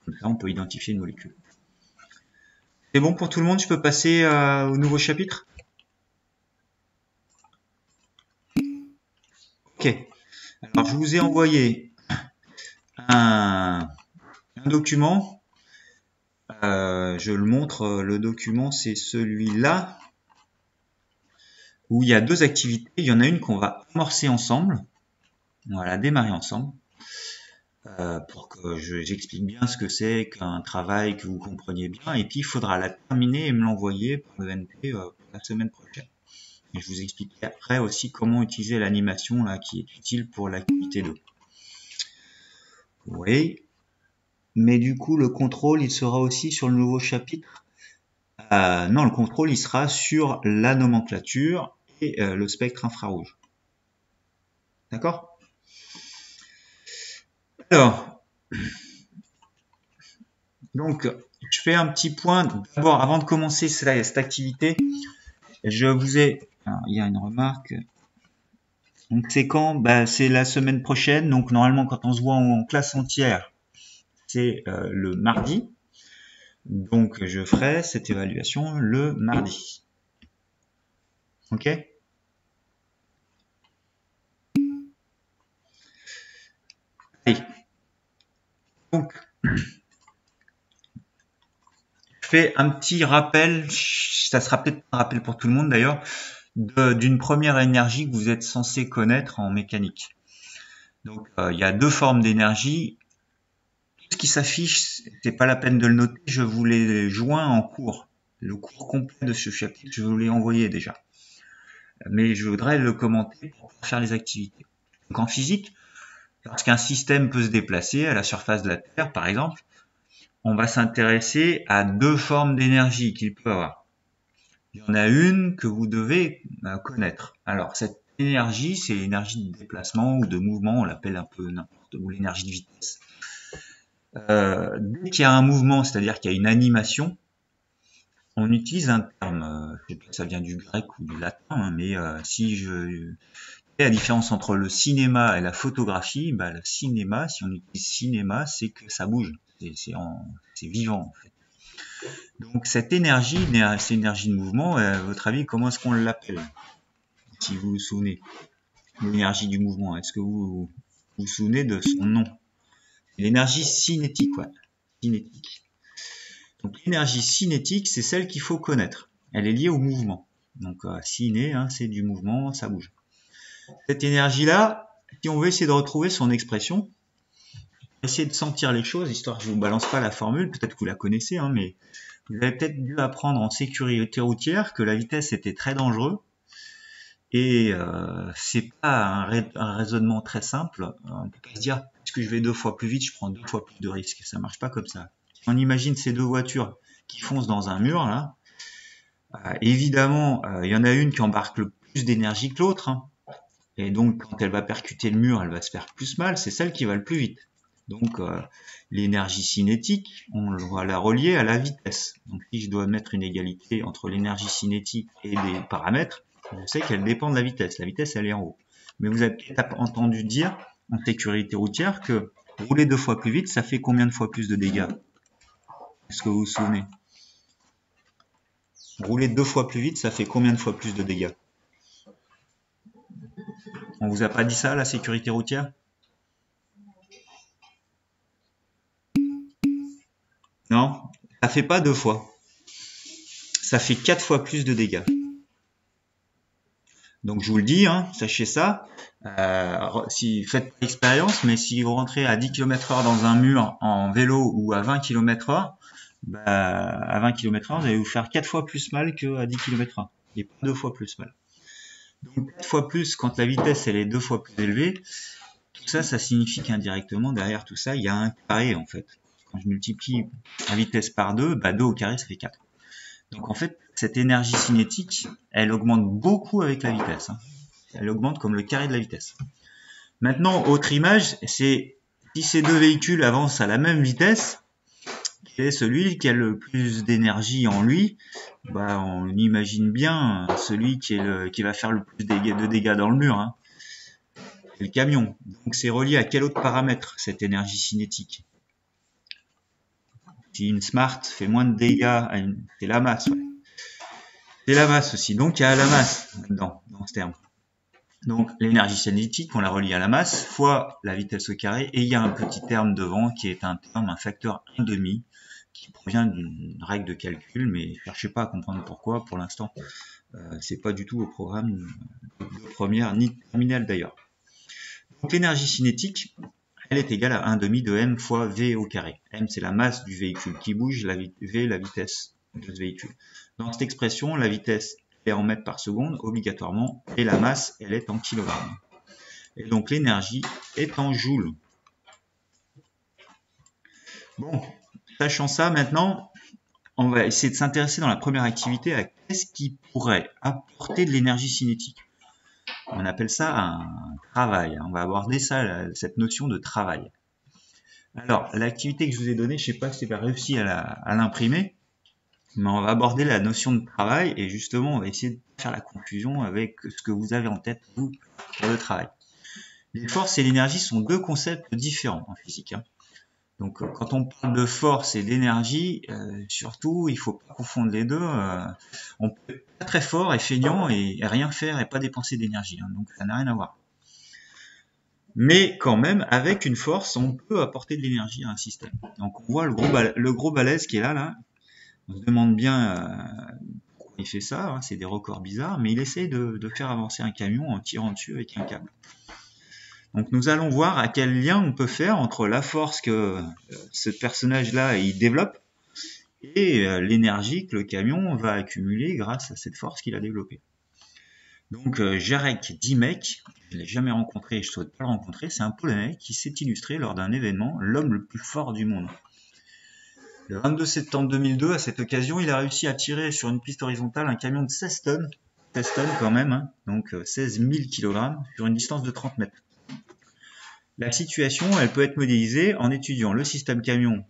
[SPEAKER 1] Comme ça, on peut identifier une molécule. C'est bon pour tout le monde, je peux passer au nouveau chapitre? Ok. Alors, je vous ai envoyé un document. Je le montre, le document, c'est celui-là, où il y a deux activités. Il y en a une qu'on va amorcer ensemble. On va la démarrer ensemble. Pour que j'explique bien ce que c'est qu'un travail, que vous compreniez bien. Et puis, il faudra la terminer et me l'envoyer par le NP pour la semaine prochaine. Et je vous expliquerai après aussi comment utiliser l'animation là qui est utile pour l'activité 2. Oui. Mais du coup, le contrôle, il sera aussi sur le nouveau chapitre. Non, le contrôle, il sera sur la nomenclature et le spectre infrarouge. D'accord? Alors, donc, je fais un petit point. D'abord, avant de commencer cette activité, je vous ai... Alors, il y a une remarque. Donc, c'est quand? Bah, c'est la semaine prochaine. Donc, normalement, quand on se voit en classe entière, c'est le mardi. Donc, je ferai cette évaluation le mardi. Ok? Allez. Donc, je fais un petit rappel. Ça sera peut-être un rappel pour tout le monde d'ailleurs, d'une première énergie que vous êtes censé connaître en mécanique. Donc, il y a deux formes d'énergie. Tout ce qui s'affiche, c'est pas la peine de le noter. Je vous l'ai joint en cours. Le cours complet de ce chapitre, je vous l'ai envoyé déjà. Mais je voudrais le commenter pour faire les activités. Donc, en physique, lorsqu'un système peut se déplacer à la surface de la Terre, par exemple, on va s'intéresser à deux formes d'énergie qu'il peut avoir. Il y en a une que vous devez connaître. Alors, cette énergie, c'est l'énergie de déplacement ou de mouvement, on l'appelle un peu n'importe où, l'énergie de vitesse. Dès qu'il y a un mouvement, c'est-à-dire qu'il y a une animation, on utilise un terme, je sais pas si ça vient du grec ou du latin, hein, mais si je fais la différence entre le cinéma et la photographie, bah, le cinéma, si on utilise cinéma, c'est que ça bouge, c'est vivant en fait. Donc cette énergie, cette énergie de mouvement, à votre avis, comment est-ce qu'on l'appelle? Si vous vous souvenez, l'énergie du mouvement, est-ce que vous souvenez de son nom? L'énergie cinétique, ouais. Cinétique. Donc l'énergie cinétique, c'est celle qu'il faut connaître. Elle est liée au mouvement. Donc ciné, hein, c'est du mouvement, ça bouge. Cette énergie-là, si on veut essayer de retrouver son expression, essayer de sentir les choses, histoire que je vous balance pas la formule, peut-être que vous la connaissez, hein, mais vous avez peut-être dû apprendre en sécurité routière que la vitesse était très dangereux. Et c'est pas un raisonnement très simple. On peut pas se dire, puisque je vais 2 fois plus vite, je prends 2 fois plus de risques. Ça marche pas comme ça. On imagine ces deux voitures qui foncent dans un mur, là. Évidemment, il y en a une qui embarque le plus d'énergie que l'autre. Hein. Et donc, quand elle va percuter le mur, elle va se faire plus mal. C'est celle qui va le plus vite. Donc, l'énergie cinétique, on va la relier à la vitesse. Donc, si je dois mettre une égalité entre l'énergie cinétique et des paramètres, je sais qu'elle dépend de la vitesse. La vitesse, elle est en haut. Mais vous avez peut-être entendu dire en sécurité routière que rouler 2 fois plus vite, ça fait combien de fois plus de dégâts? Est-ce que vous vous souvenez? Rouler 2 fois plus vite, ça fait combien de fois plus de dégâts? On vous a pas dit ça, la sécurité routière? Non, ça fait pas 2 fois. Ça fait 4 fois plus de dégâts. Donc je vous le dis, hein, sachez ça. Si faites l'expérience, mais si vous rentrez à 10 km/h dans un mur en vélo ou à 20 km/h, bah, à 20 km/h, vous allez vous faire 4 fois plus mal qu'à 10 km/h. Et pas 2 fois plus mal. Donc 4 fois plus quand la vitesse elle est 2 fois plus élevée. Tout ça, ça signifie qu'indirectement, derrière tout ça, il y a un carré en fait. Quand je multiplie la vitesse par 2, bah 2 au carré, ça fait 4. Donc en fait, cette énergie cinétique, elle augmente beaucoup avec la vitesse. Hein. Elle augmente comme le carré de la vitesse. Maintenant, autre image, c'est si ces deux véhicules avancent à la même vitesse, quel est celui qui a le plus d'énergie en lui? Bah, on imagine bien celui qui va faire le plus de dégâts dans le mur. Hein. C'est le camion. Donc c'est relié à quel autre paramètre, cette énergie cinétique? Si une Smart fait moins de dégâts, c'est la masse. Ouais. C'est la masse aussi. Donc il y a la masse dans ce terme. Donc l'énergie cinétique, on la relie à la masse fois la vitesse au carré, et il y a un petit terme devant qui est un facteur 1,5, qui provient d'une règle de calcul, mais cherchez pas à comprendre pourquoi. Pour l'instant, c'est pas du tout au programme de première ni de terminale d'ailleurs. Donc l'énergie cinétique, elle est égale à 1,5 de m fois v au carré. M, c'est la masse du véhicule qui bouge, v, la vitesse de ce véhicule. Dans cette expression, la vitesse est en mètres par seconde, obligatoirement, et la masse, elle est en kilogrammes. Et donc l'énergie est en joules. Bon, sachant ça maintenant, on va essayer de s'intéresser dans la première activité à qu'est-ce qui pourrait apporter de l'énergie cinétique. On appelle ça un travail. On va aborder ça, cette notion de travail. Alors, l'activité que je vous ai donnée, je ne sais pas si vous avez réussi à l'imprimer, mais on va aborder la notion de travail et justement, on va essayer de faire la confusion avec ce que vous avez en tête, vous, pour le travail. Les forces et l'énergie sont deux concepts différents en physique. Donc, quand on parle de force et d'énergie, surtout, il faut pas confondre les deux. On peut être très fort et feignant et rien faire et pas dépenser d'énergie. Donc, ça n'a rien à voir. Mais quand même, avec une force, on peut apporter de l'énergie à un système. Donc, on voit le gros balèze qui est là. On se demande bien pourquoi il fait ça. C'est des records bizarres, mais il essaye de faire avancer un camion en tirant dessus avec un câble. Donc nous allons voir à quel lien on peut faire entre la force que ce personnage-là il développe et l'énergie que le camion va accumuler grâce à cette force qu'il a développée. Donc Jarek Dimek, je ne l'ai jamais rencontré et je ne souhaite pas le rencontrer, c'est un Polonais qui s'est illustré lors d'un événement, l'homme le plus fort du monde. Le 22 septembre 2002, à cette occasion, il a réussi à tirer sur une piste horizontale un camion de 16 tonnes quand même, donc 16 000 kg sur une distance de 30 mètres. La situation, elle peut être modélisée en étudiant le système camion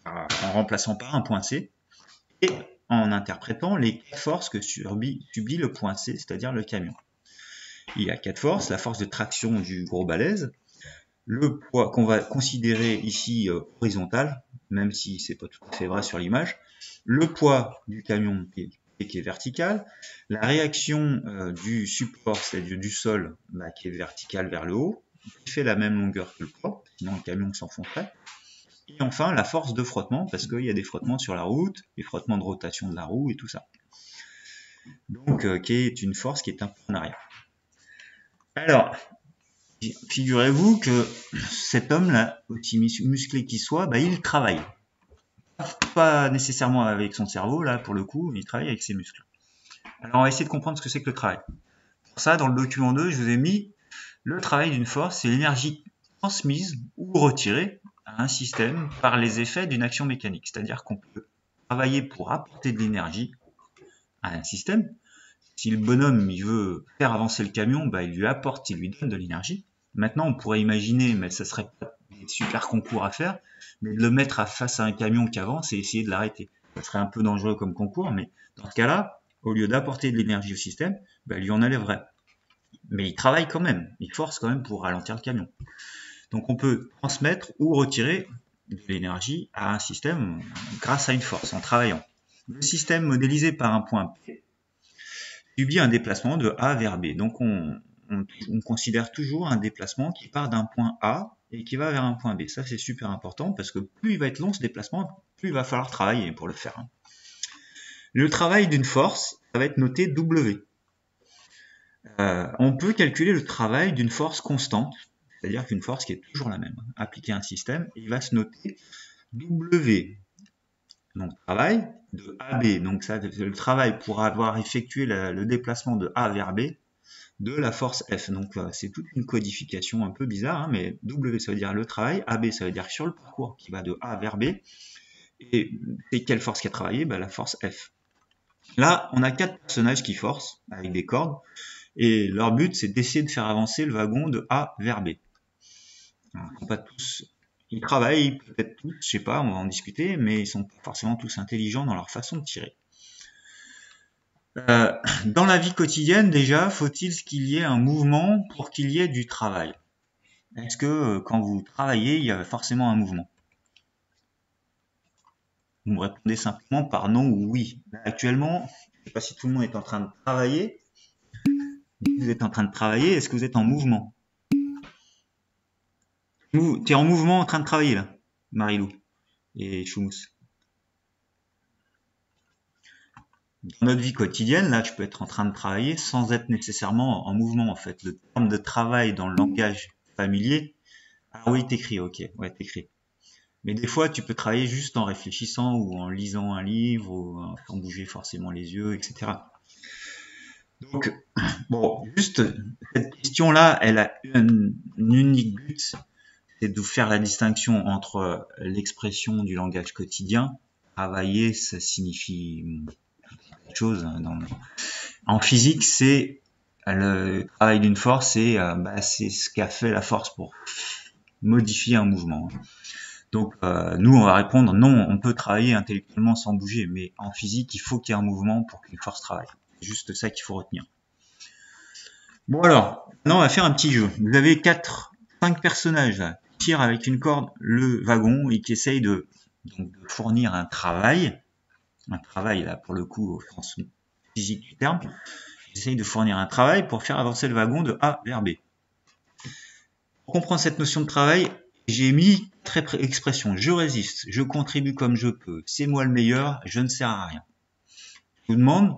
[SPEAKER 1] en remplaçant par un point C et en interprétant les forces que subit le point C, c'est-à-dire le camion. Il y a 4 forces, la force de traction du gros balèze, le poids qu'on va considérer ici horizontal, même si c'est pas tout à fait vrai sur l'image, le poids du camion qui est vertical, la réaction du support, c'est-à-dire du sol, qui est vertical vers le haut, qui fait la même longueur que le poids, sinon le camion s'enfoncerait. Et enfin, la force de frottement, parce qu'il y a des frottements sur la route, des frottements de rotation de la roue et tout ça. Donc, qui est une force qui est un peu en arrière. Alors, figurez-vous que cet homme-là, aussi musclé qu'il soit, il travaille. Pas nécessairement avec son cerveau, là, pour le coup, il travaille avec ses muscles. Alors, on va essayer de comprendre ce que c'est que le travail. Pour ça, dans le document 2, je vous ai mis le travail d'une force, c'est l'énergie transmise ou retirée à un système par les effets d'une action mécanique. C'est-à-dire qu'on peut travailler pour apporter de l'énergie à un système. Si le bonhomme il veut faire avancer le camion, il lui apporte, il lui donne de l'énergie. Maintenant, on pourrait imaginer, mais ça serait pas des super concours à faire, mais de le mettre face à un camion qui avance et essayer de l'arrêter. Ça serait un peu dangereux comme concours, mais dans ce cas-là, au lieu d'apporter de l'énergie au système, il lui en enlèverait. Mais il travaille quand même, il force quand même pour ralentir le camion. Donc on peut transmettre ou retirer de l'énergie à un système grâce à une force, en travaillant. Le système modélisé par un point P subit un déplacement de A vers B. Donc on considère toujours un déplacement qui part d'un point A et qui va vers un point B. Ça c'est super important parce que plus il va être long ce déplacement, plus il va falloir travailler pour le faire. Le travail d'une force, ça va être noté W. On peut calculer le travail d'une force constante, c'est-à-dire qu'une force qui est toujours la même, appliquée à un système, et il va se noter W. Donc travail de AB, donc ça c'est le travail pour avoir effectué le déplacement de A vers B de la force F. Donc c'est toute une codification un peu bizarre, mais W ça veut dire le travail, AB ça veut dire sur le parcours qui va de A vers B, et c'est quelle force qui a travaillé? La force F. Là, on a 4 personnages qui forcent avec des cordes, et leur but c'est d'essayer de faire avancer le wagon de A vers B. Alors, pas tous, ils travaillent peut-être tous, je sais pas, on va en discuter, mais ils sont pas forcément tous intelligents dans leur façon de tirer. Dans la vie quotidienne, déjà, faut-il qu'il y ait un mouvement pour qu'il y ait du travail? Est-ce que quand vous travaillez, il y a forcément un mouvement? Vous me répondez simplement par non ou oui. Là, actuellement, je ne sais pas si tout le monde est en train de travailler. Si vous êtes en train de travailler, est-ce que vous êtes en mouvement? Tu es en mouvement en train de travailler là, Marilou et Choumous. Dans notre vie quotidienne, là, tu peux être en train de travailler sans être nécessairement en mouvement, en fait. Le terme de travail dans le langage familier, ah oui, t'écris, ok, ouais, t'écris. Mais des fois, tu peux travailler juste en réfléchissant ou en lisant un livre ou en bouger forcément les yeux, etc. Donc, bon, juste, cette question-là, elle a une unique but, c'est de faire la distinction entre l'expression du langage quotidien travailler, ça signifie quelque chose. En physique, c'est le travail d'une force, c'est ce qu'a fait la force pour modifier un mouvement. Donc nous, on va répondre non, on peut travailler intellectuellement sans bouger, mais en physique, il faut qu'il y ait un mouvement pour qu'une force travaille. C'est juste ça qu'il faut retenir. Bon alors, maintenant on va faire un petit jeu. Vous avez 5 personnages là, qui tirent avec une corde le wagon et qui essayent de fournir un travail là pour le coup au sens physique du terme. Ils essayent de fournir un travail pour faire avancer le wagon de A vers B. Pour comprendre cette notion de travail, j'ai mis 4 expressions. Je résiste, je contribue comme je peux, c'est moi le meilleur, je ne sers à rien. Je vous demande,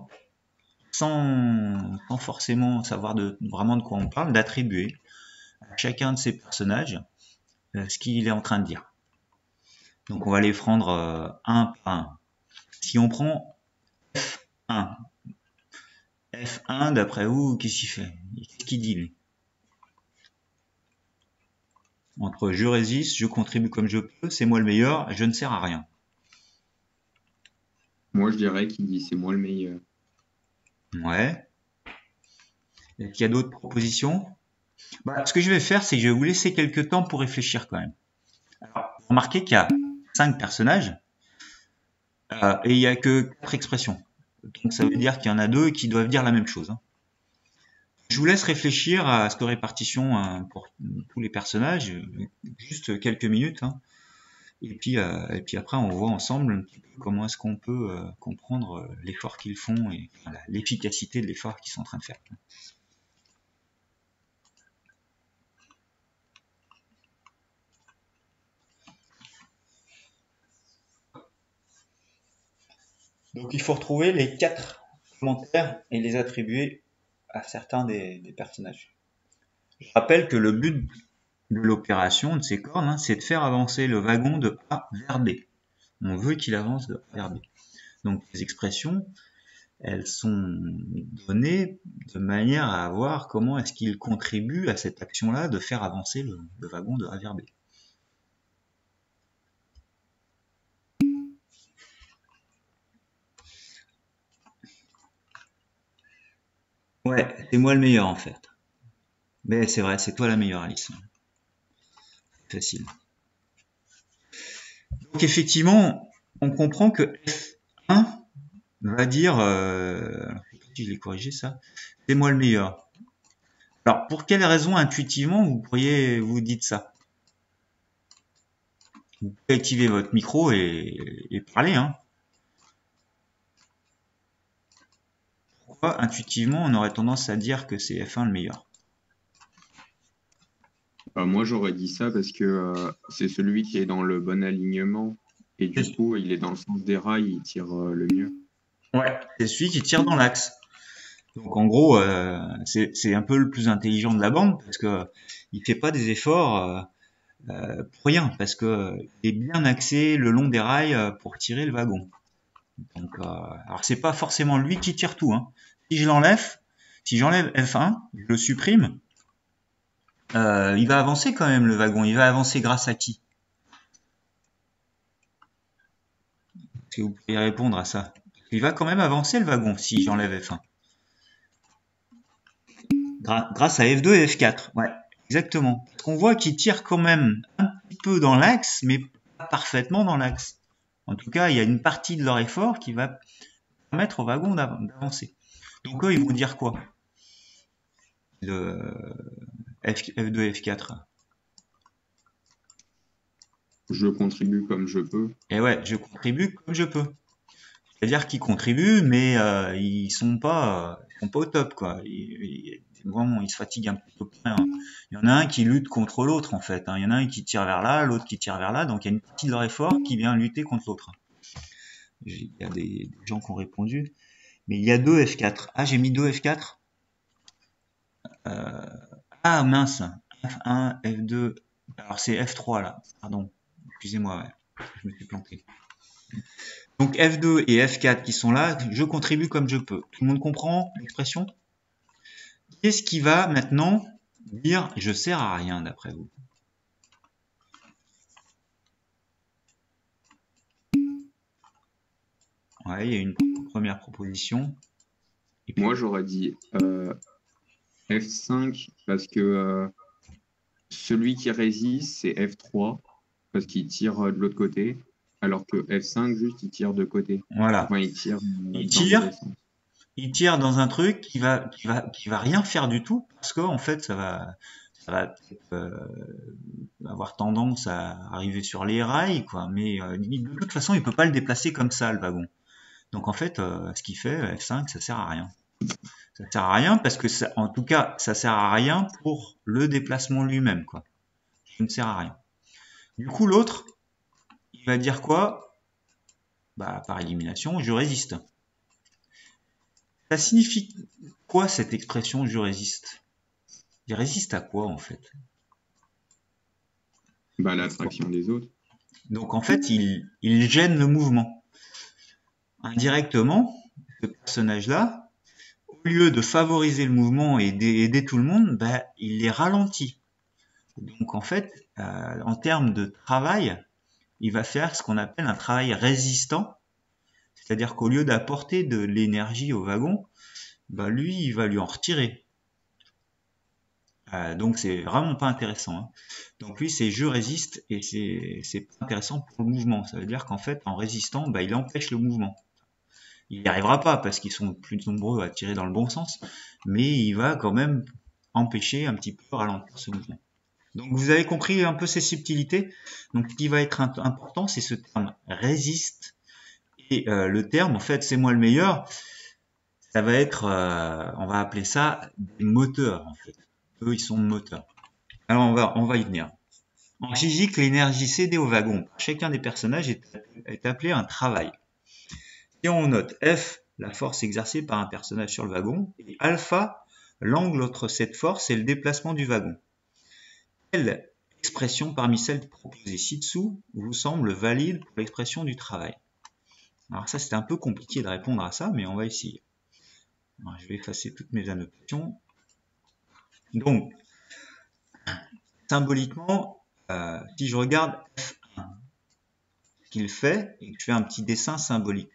[SPEAKER 1] sans forcément savoir vraiment de quoi on parle, d'attribuer à chacun de ces personnages ce qu'il est en train de dire. Donc on va les prendre un par un. Si on prend F1, F1 d'après vous, qu'est-ce qu'il fait? Qu'est-ce qu'il dit lui? Entre je résiste, je contribue comme je peux, c'est moi le meilleur, je ne sers à rien.
[SPEAKER 2] Moi, je dirais qu'il dit c'est moi le meilleur.
[SPEAKER 1] Ouais. Est-ce qu'il y a d'autres propositions? Ce que je vais faire, c'est que je vais vous laisser quelques temps pour réfléchir quand même. Alors, remarquez qu'il y a 5 personnages et il n'y a que 4 expressions. Donc ça veut dire qu'il y en a 2 qui doivent dire la même chose. Je vous laisse réfléchir à cette répartition pour tous les personnages, juste quelques minutes. Et puis après, on voit ensemble un petit peu comment est-ce qu'on peut comprendre l'effort qu'ils font et l'efficacité de l'effort qu'ils sont en train de faire. Donc il faut retrouver les 4 commentaires et les attribuer à certains des personnages. Je rappelle que le but de l'opération de ces cordes, c'est de faire avancer le wagon de A vers B. On veut qu'il avance de A vers B. Donc les expressions, elles sont données de manière à voir comment est-ce qu'il contribue à cette action-là de faire avancer le wagon de A vers B. Ouais, c'est moi le meilleur en fait. Mais c'est vrai, c'est toi la meilleure, Alice. Facile. Donc effectivement, on comprend que F1 va dire, je l'ai corrigé ça, c'est moi le meilleur. Alors pour quelle raison intuitivement vous dites ça? Vous pouvez activer votre micro et parler. Pourquoi intuitivement on aurait tendance à dire que c'est F1 le meilleur?
[SPEAKER 2] Moi, j'aurais dit ça parce que c'est celui qui est dans le bon alignement. Et du coup, il est dans le sens des rails, il tire le mieux.
[SPEAKER 1] Ouais, c'est celui qui tire dans l'axe. Donc en gros, c'est un peu le plus intelligent de la bande parce que il fait pas des efforts pour rien, parce que il est bien axé le long des rails pour tirer le wagon. Donc, alors c'est pas forcément lui qui tire tout. Si j'enlève F1, je le supprime, il va avancer quand même le wagon. Il va avancer grâce à qui? Est-ce que vous pouvez répondre à ça? Il va quand même avancer le wagon si j'enlève F1. Grâce à F2 et F4. Ouais, exactement. Parce qu'on voit qu'il tire quand même un petit peu dans l'axe, mais pas parfaitement dans l'axe. En tout cas, il y a une partie de leur effort qui va permettre au wagon d'avancer. Donc eux, ils vont dire quoi? Le F2, F4.
[SPEAKER 2] Je contribue comme je peux.
[SPEAKER 1] Et ouais, je contribue comme je peux. C'est-à-dire qu'ils contribuent, mais ils sont pas au top, quoi. Vraiment, ils se fatiguent un petit peu près. Il y en a un qui lutte contre l'autre, en fait. Il y en a un qui tire vers là, l'autre qui tire vers là. Donc il y a une partie de leur effort qui vient lutter contre l'autre. Il y a des gens qui ont répondu. Mais il y a 2 F4. Ah, j'ai mis 2 F4. Ah mince. F1, F2. Alors c'est F3 là. Pardon. Excusez-moi, ouais. Je me suis planté. Donc F2 et F4 qui sont là, je contribue comme je peux. Tout le monde comprend l'expression? Qu'est-ce qui va maintenant dire je sers à rien d'après vous? Ouais, il y a une première proposition. Et puis,
[SPEAKER 2] Moi, j'aurais dit F5 parce que celui qui résiste, c'est F3 parce qu'il tire de l'autre côté, alors que F5, juste, il tire de côté.
[SPEAKER 1] voilà.
[SPEAKER 2] Enfin, il tire
[SPEAKER 1] Il
[SPEAKER 2] dans le mauvais
[SPEAKER 1] tire,
[SPEAKER 2] sens.
[SPEAKER 1] il tire dans un truc qui va rien faire du tout parce que en fait, ça va peut-être, avoir tendance à arriver sur les rails, quoi. Mais de toute façon, il peut pas le déplacer comme ça, le wagon. Donc en fait, ce qu'il fait, F5, ça sert à rien. Ça sert à rien parce que en tout cas, ça sert à rien pour le déplacement lui-même, quoi. Ça ne sert à rien. Du coup, l'autre, il va dire quoi? Bah, par élimination, je résiste. Ça signifie quoi cette expression je résiste? Il résiste à quoi en fait?
[SPEAKER 2] Bah, l'attraction des autres.
[SPEAKER 1] Donc en fait, il gêne le mouvement. Indirectement, ce personnage-là, au lieu de favoriser le mouvement et d'aider tout le monde, bah, il les ralentit. Donc en fait, en termes de travail, il va faire ce qu'on appelle un travail résistant, c'est-à-dire qu'au lieu d'apporter de l'énergie au wagon, bah lui, il va lui en retirer. Donc c'est vraiment pas intéressant, hein. Donc lui, c'est je résiste et c'est pas intéressant pour le mouvement. Ça veut dire qu'en fait, en résistant, bah, il empêche le mouvement. Il n'y arrivera pas parce qu'ils sont plus nombreux à tirer dans le bon sens, mais il va quand même empêcher un petit peu ralentir ce mouvement. Donc vous avez compris un peu ces subtilités. Donc ce qui va être important, c'est ce terme résiste. Et le terme, en fait, c'est moi le meilleur. Ça va être, on va appeler ça des moteurs, en fait. Eux, ils sont moteurs. Alors on va y venir. En physique, l'énergie cédée au wagon par chacun des personnages est appelée un travail. Et on note F, la force exercée par un personnage sur le wagon, et alpha, l'angle entre cette force et le déplacement du wagon. Quelle expression parmi celles proposées ci-dessous vous semble valide pour l'expression du travail? Alors ça, c'était un peu compliqué de répondre à ça, mais on va essayer. Alors, je vais effacer toutes mes annotations. Donc, symboliquement, si je regarde F1, ce qu'il fait, et que je fais un petit dessin symbolique.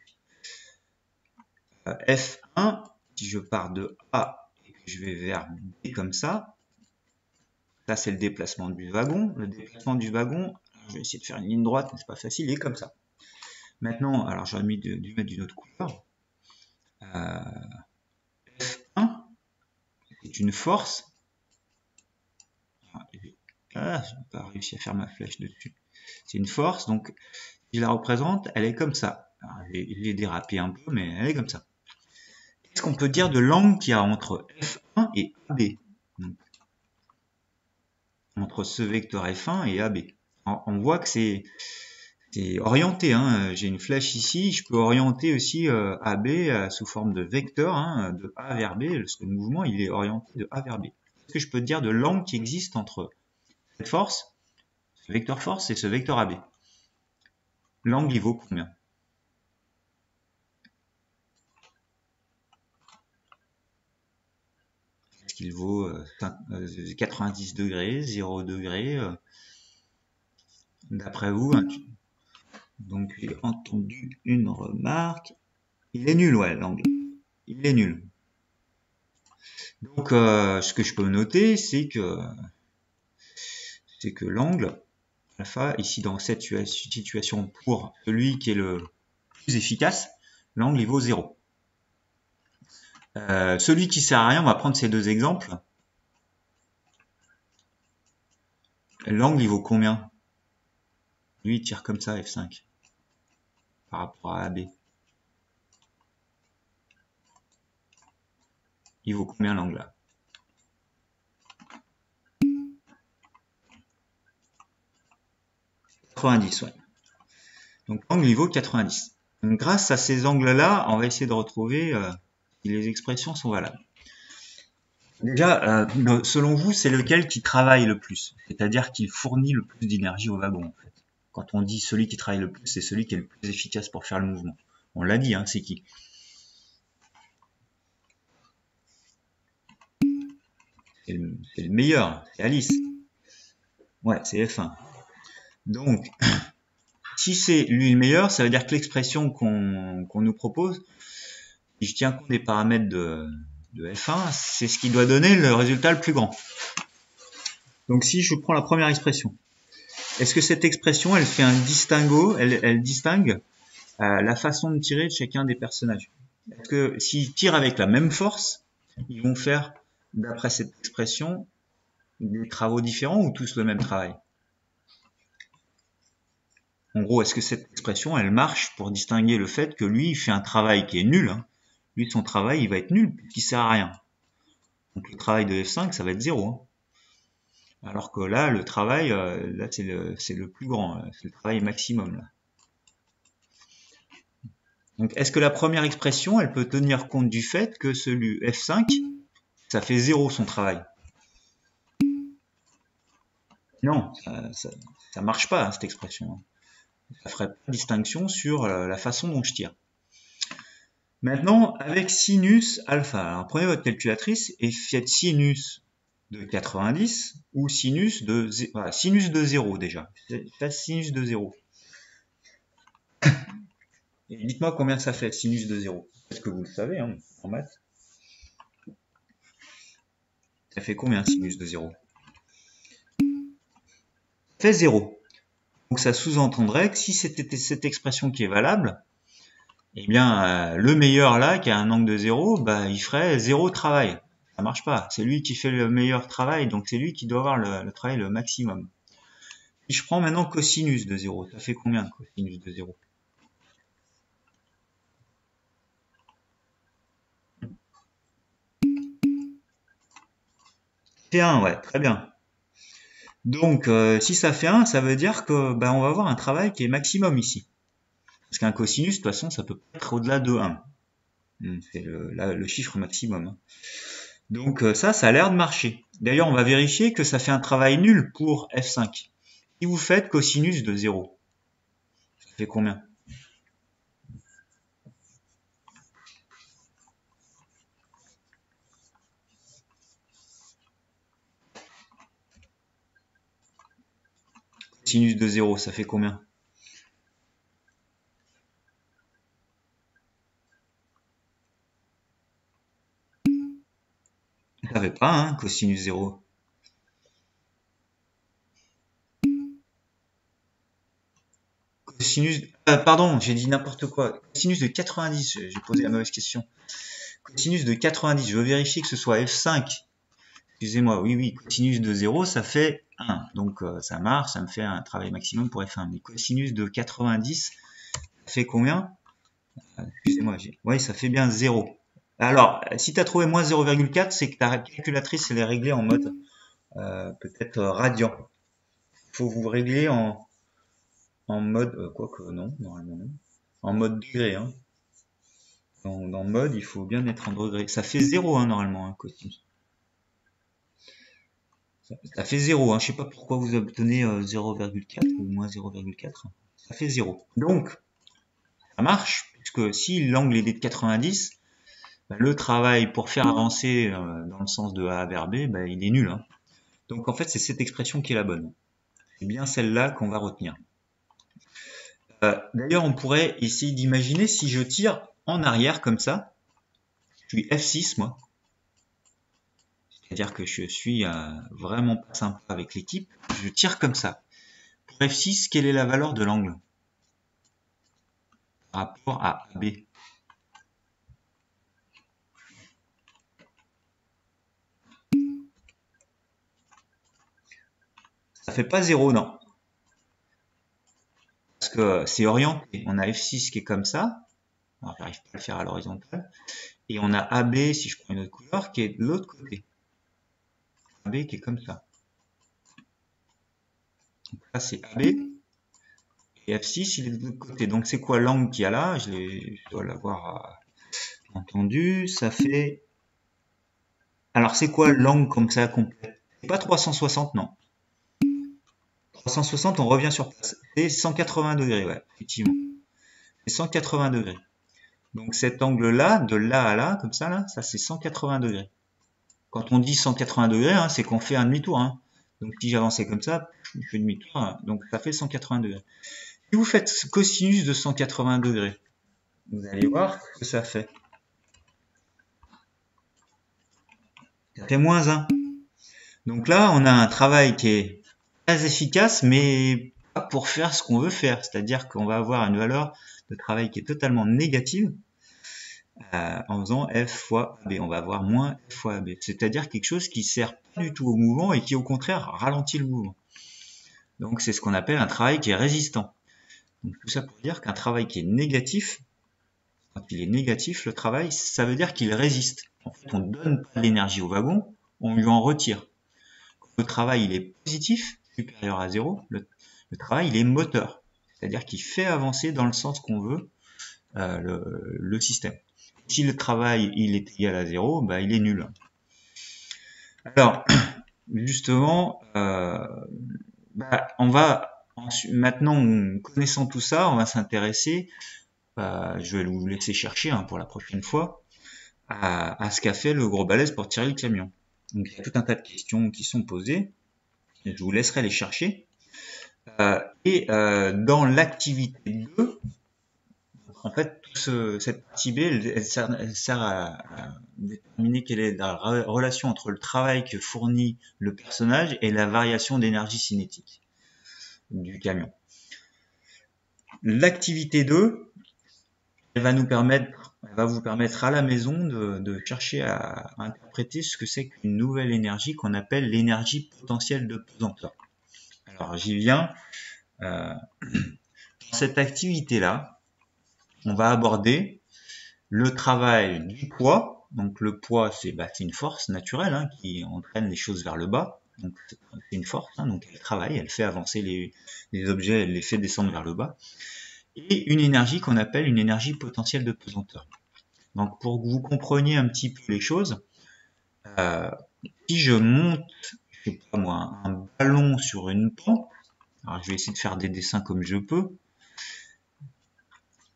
[SPEAKER 1] F1, si je pars de A et que je vais vers B comme ça c'est le déplacement du wagon. Le déplacement du wagon, je vais essayer de faire une ligne droite, mais c'est pas facile, il est comme ça. Maintenant, alors j'aurais dû mettre d'une autre couleur. F1, c'est une force. Ah, j'ai pas réussi à faire ma flèche dessus. C'est une force, donc si je la représente, elle est comme ça. Je l'ai dérapé un peu, mais elle est comme ça. Qu'est-ce qu'on peut dire de l'angle qu'il y a entre F1 et AB? Donc, entre ce vecteur F1 et AB. Alors, on voit que c'est orienté, hein. J'ai une flèche ici, je peux orienter aussi AB sous forme de vecteur, hein, de A vers B, parce que le mouvement il est orienté de A vers B. Qu'est-ce que je peux dire de l'angle qui existe entre cette force, ce vecteur force et ce vecteur AB? L'angle il vaut combien? Est-ce qu'il vaut 90 degrés, 0 degrés d'après vous, hein? Donc j'ai entendu une remarque. Il est nul, ouais, l'angle. Il est nul. Donc ce que je peux noter, c'est que l'angle alpha, ici dans cette situation pour celui qui est le plus efficace, l'angle il vaut 0. Celui qui sert à rien, on va prendre ces deux exemples. L'angle il vaut combien? Lui il tire comme ça, F5, par rapport à AB. Il vaut combien l'angle là? 90, ouais. Donc l'angle il vaut 90. Donc grâce à ces angles-là, on va essayer de retrouver si les expressions sont valables. Déjà, selon vous, c'est lequel qui travaille le plus? C'est-à-dire qui fournit le plus d'énergie au wagon, en fait. Quand on dit celui qui travaille le plus, c'est celui qui est le plus efficace pour faire le mouvement. On l'a dit, hein, c'est qui? C'est le meilleur, c'est Alice. Ouais, c'est F1. Donc, Si c'est lui le meilleur, ça veut dire que l'expression qu'on nous propose, si je tiens compte des paramètres de F1, c'est ce qui doit donner le résultat le plus grand. Donc si je prends la première expression, est-ce que cette expression, elle fait un distinguo, elle distingue la façon de tirer de chacun des personnages? Est-ce que s'ils tirent avec la même force, ils vont faire, d'après cette expression, des travaux différents ou tous le même travail? En gros, est-ce que cette expression, elle marche pour distinguer le fait que lui, il fait un travail qui est nul, hein. Lui, son travail, il va être nul, puisqu'il sert à rien. Donc le travail de F5, ça va être 0. Hein. Alors que là, le travail, là, c'est le plus grand, c'est le travail maximum. Là. Donc, est-ce que la première expression, elle peut tenir compte du fait que celui F5, ça fait 0 son travail? Non, ça marche pas, hein, cette expression. Ça ferait pas de distinction sur la façon dont je tire. Maintenant, avec sinus alpha, alors prenez votre calculatrice et faites sinus de 90 ou sinus de 0 déjà. Faites sinus de 0. Et dites-moi combien ça fait sinus de 0. Est-ce que vous le savez hein, en maths? Ça fait combien sinus de 0? Ça fait 0. Donc ça sous-entendrait que si c'était cette expression qui est valable, eh bien le meilleur là, qui a un angle de 0, bah, il ferait 0 travail. Ça marche pas. C'est lui qui fait le meilleur travail, donc c'est lui qui doit avoir le travail le maximum. Si je prends maintenant cosinus de 0, ça fait combien cosinus de 0? C'est 1, ouais, très bien. Donc si ça fait 1, ça veut dire que on va avoir un travail qui est maximum ici. Parce qu'un cosinus, de toute façon, ça peut pas être au-delà de 1. C'est le chiffre maximum. Hein. Donc ça a l'air de marcher. D'ailleurs, on va vérifier que ça fait un travail nul pour F5. Si vous faites cosinus de 0, ça fait combien? Cosinus de 0, ça fait combien? Ça fait pas, hein, cosinus 0. Cosinus, pardon, j'ai dit n'importe quoi. Cosinus de 90, j'ai posé la mauvaise question. Cosinus de 90, je veux vérifier que ce soit F5. Excusez-moi, oui, cosinus de 0, ça fait 1. Donc ça marche, ça me fait un travail maximum pour F1. Mais cosinus de 90, ça fait combien? Excusez-moi, oui, ça fait bien 0. Alors, si tu as trouvé moins 0,4, c'est que ta calculatrice, elle est réglée en mode peut-être radian. Il faut vous régler en mode, quoique non, normalement non. En mode degré. Hein. Dans mode, il faut bien être en degré. Ça fait 0 hein, normalement, hein, cosinus. Ça fait 0. Hein. Je sais pas pourquoi vous obtenez 0,4 ou moins 0,4. Ça fait 0. Donc, ça marche, puisque si l'angle est de 90, le travail pour faire avancer dans le sens de A vers B, il est nul. Hein. Donc en fait, c'est cette expression qui est la bonne. C'est bien celle-là qu'on va retenir. D'ailleurs, on pourrait essayer d'imaginer si je tire en arrière comme ça. Je suis F6, moi. C'est-à-dire que je suis vraiment pas sympa avec l'équipe. Je tire comme ça. Pour F6, quelle est la valeur de l'angle par rapport à AB? Ça fait pas 0, non. Parce que c'est orienté. On a F6 qui est comme ça. Alors, j'arrive pas à le faire à l'horizontale. Et on a AB, si je prends une autre couleur, qui est de l'autre côté. AB qui est comme ça. Donc là, c'est AB. Et F6, il est de l'autre côté. Donc, c'est quoi l'angle qu'il y a là? Je dois l'avoir entendu. Ça fait... Alors, c'est quoi l'angle comme ça complet? C'est pas 360, non. 360, on revient sur place. C'est 180 degrés, ouais, effectivement. C'est 180 degrés. Donc cet angle-là, de là à là, comme ça, ça c'est 180 degrés. Quand on dit 180 degrés, hein, c'est qu'on fait un demi-tour. Hein. Donc si j'avançais comme ça, je fais demi-tour, hein, donc ça fait 180 degrés. Si vous faites cosinus de 180 degrés, vous allez voir ce que ça fait. Ça fait moins 1. Donc là, on a un travail qui est très efficace, mais pas pour faire ce qu'on veut faire. C'est-à-dire qu'on va avoir une valeur de travail qui est totalement négative en faisant F fois AB. On va avoir moins F fois AB. C'est-à-dire quelque chose qui sert pas du tout au mouvement et qui au contraire ralentit le mouvement. Donc c'est ce qu'on appelle un travail qui est résistant. Donc tout ça pour dire qu'un travail qui est négatif, quand il est négatif, le travail, ça veut dire qu'il résiste. En fait, on donne pas de l'énergie au wagon, on lui en retire. Quand le travail il est positif, supérieur à 0, le travail il est moteur. C'est-à-dire qu'il fait avancer dans le sens qu'on veut le système. Si le travail il est égal à 0, bah, il est nul. Alors, justement, on va maintenant, connaissant tout ça, on va s'intéresser, je vais vous laisser chercher pour la prochaine fois, à ce qu'a fait le gros balèze pour tirer le camion. Donc il y a tout un tas de questions qui sont posées, et je vous laisserai les chercher. Dans l'activité 2, en fait, cette partie B, elle sert à déterminer quelle est la relation entre le travail que fournit le personnage et la variation d'énergie cinétique du camion. L'activité 2, elle va vous permettre à la maison de chercher à interpréter ce que c'est qu'une nouvelle énergie qu'on appelle l'énergie potentielle de pesanteur. Alors j'y viens. Dans cette activité-là, on va aborder le travail du poids. Donc le poids, c'est une force naturelle qui entraîne les choses vers le bas. Donc c'est une force, donc elle travaille, elle fait avancer les objets, elle les fait descendre vers le bas. Et une énergie qu'on appelle une énergie potentielle de pesanteur. Donc pour que vous compreniez un petit peu les choses, si je monte, je sais pas moi, un ballon sur une pente, alors je vais essayer de faire des dessins comme je peux.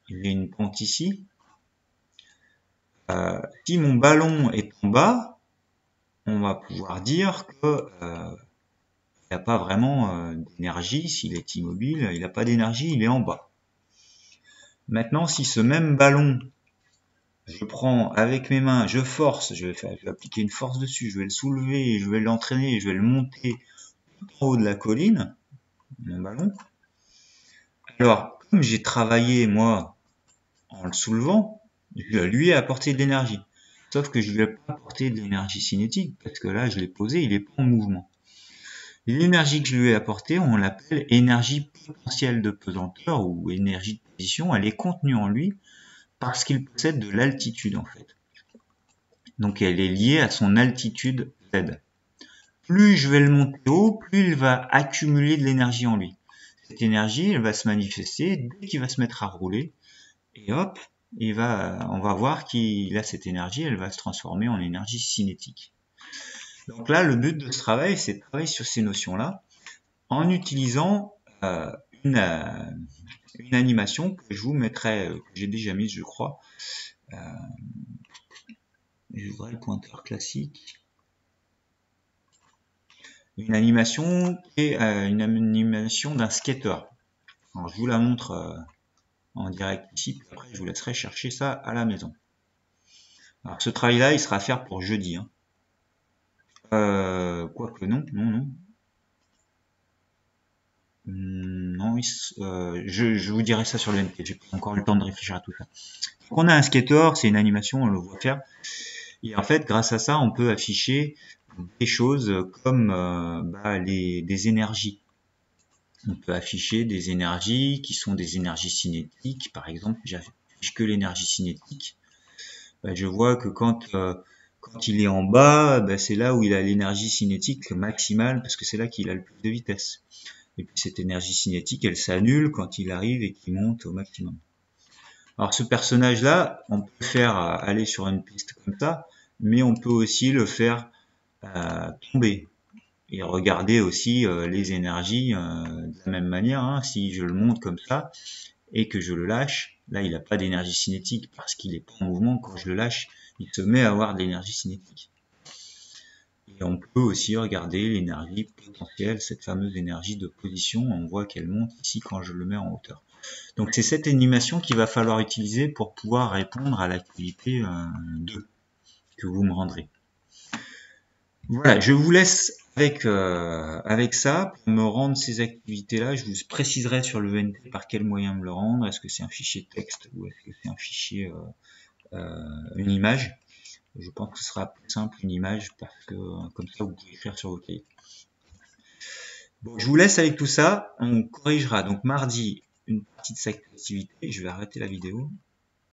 [SPEAKER 1] Il y a une pente ici. Si mon ballon est en bas, on va pouvoir dire que il n'a pas vraiment d'énergie. S'il est immobile, il n'a pas d'énergie, il est en bas. Maintenant, si ce même ballon, je prends avec mes mains, je force, je vais appliquer une force dessus, je vais le soulever, je vais l'entraîner, je vais le monter en haut de la colline, mon ballon. Alors, comme j'ai travaillé, moi, en le soulevant, je lui ai apporté de l'énergie. Sauf que je lui ai pas apporté de l'énergie cinétique, parce que là, je l'ai posé, il est pas en mouvement. L'énergie que je lui ai apportée, on l'appelle énergie potentielle de pesanteur ou énergie de position. Elle est contenue en lui parce qu'il possède de l'altitude, en fait. Donc, elle est liée à son altitude Z. Plus je vais le monter haut, plus il va accumuler de l'énergie en lui. Cette énergie, elle va se manifester dès qu'il va se mettre à rouler. Et hop, on va voir qu'il a cette énergie, elle va se transformer en énergie cinétique. Donc là, le but de ce travail, c'est de travailler sur ces notions-là en utilisant une animation que je vous mettrai, que j'ai déjà mise, je crois. J'ouvrais le pointeur classique. Une animation qui est une animation d'un skater. Alors, je vous la montre en direct ici, puis après je vous laisserai chercher ça à la maison. Alors ce travail-là, il sera à faire pour jeudi. Quoique non. Non, je vous dirai ça sur le NT, j'ai pas encore eu le temps de réfléchir à tout ça. Donc on a un skater, c'est une animation, on le voit faire. Et en fait, grâce à ça, on peut afficher des choses comme des énergies. On peut afficher des énergies qui sont des énergies cinétiques. Par exemple, j'affiche que l'énergie cinétique. Je vois que quand il est en bas, c'est là où il a l'énergie cinétique maximale, parce que c'est là qu'il a le plus de vitesse. Et puis cette énergie cinétique, elle s'annule quand il arrive et qu'il monte au maximum. Alors ce personnage-là, on peut faire aller sur une piste comme ça, mais on peut aussi le faire tomber. Et regarder aussi les énergies de la même manière. Si je le monte comme ça et que je le lâche, là il n'a pas d'énergie cinétique parce qu'il est pas en mouvement. Quand je le lâche, il se met à avoir de l'énergie cinétique. Et on peut aussi regarder l'énergie potentielle, cette fameuse énergie de position. On voit qu'elle monte ici quand je le mets en hauteur. Donc c'est cette animation qu'il va falloir utiliser pour pouvoir répondre à l'activité 2 que vous me rendrez. Voilà, je vous laisse avec ça. Pour me rendre ces activités-là, je vous préciserai sur le VNT par quel moyen me le rendre. Est-ce que c'est un fichier texte ou est-ce que c'est un fichier, une image? Je pense que ce sera plus simple une image parce que comme ça vous pouvez écrire sur vos cahiers. Bon, je vous laisse avec tout ça. On corrigera donc mardi une partie de cette activité. Je vais arrêter la vidéo.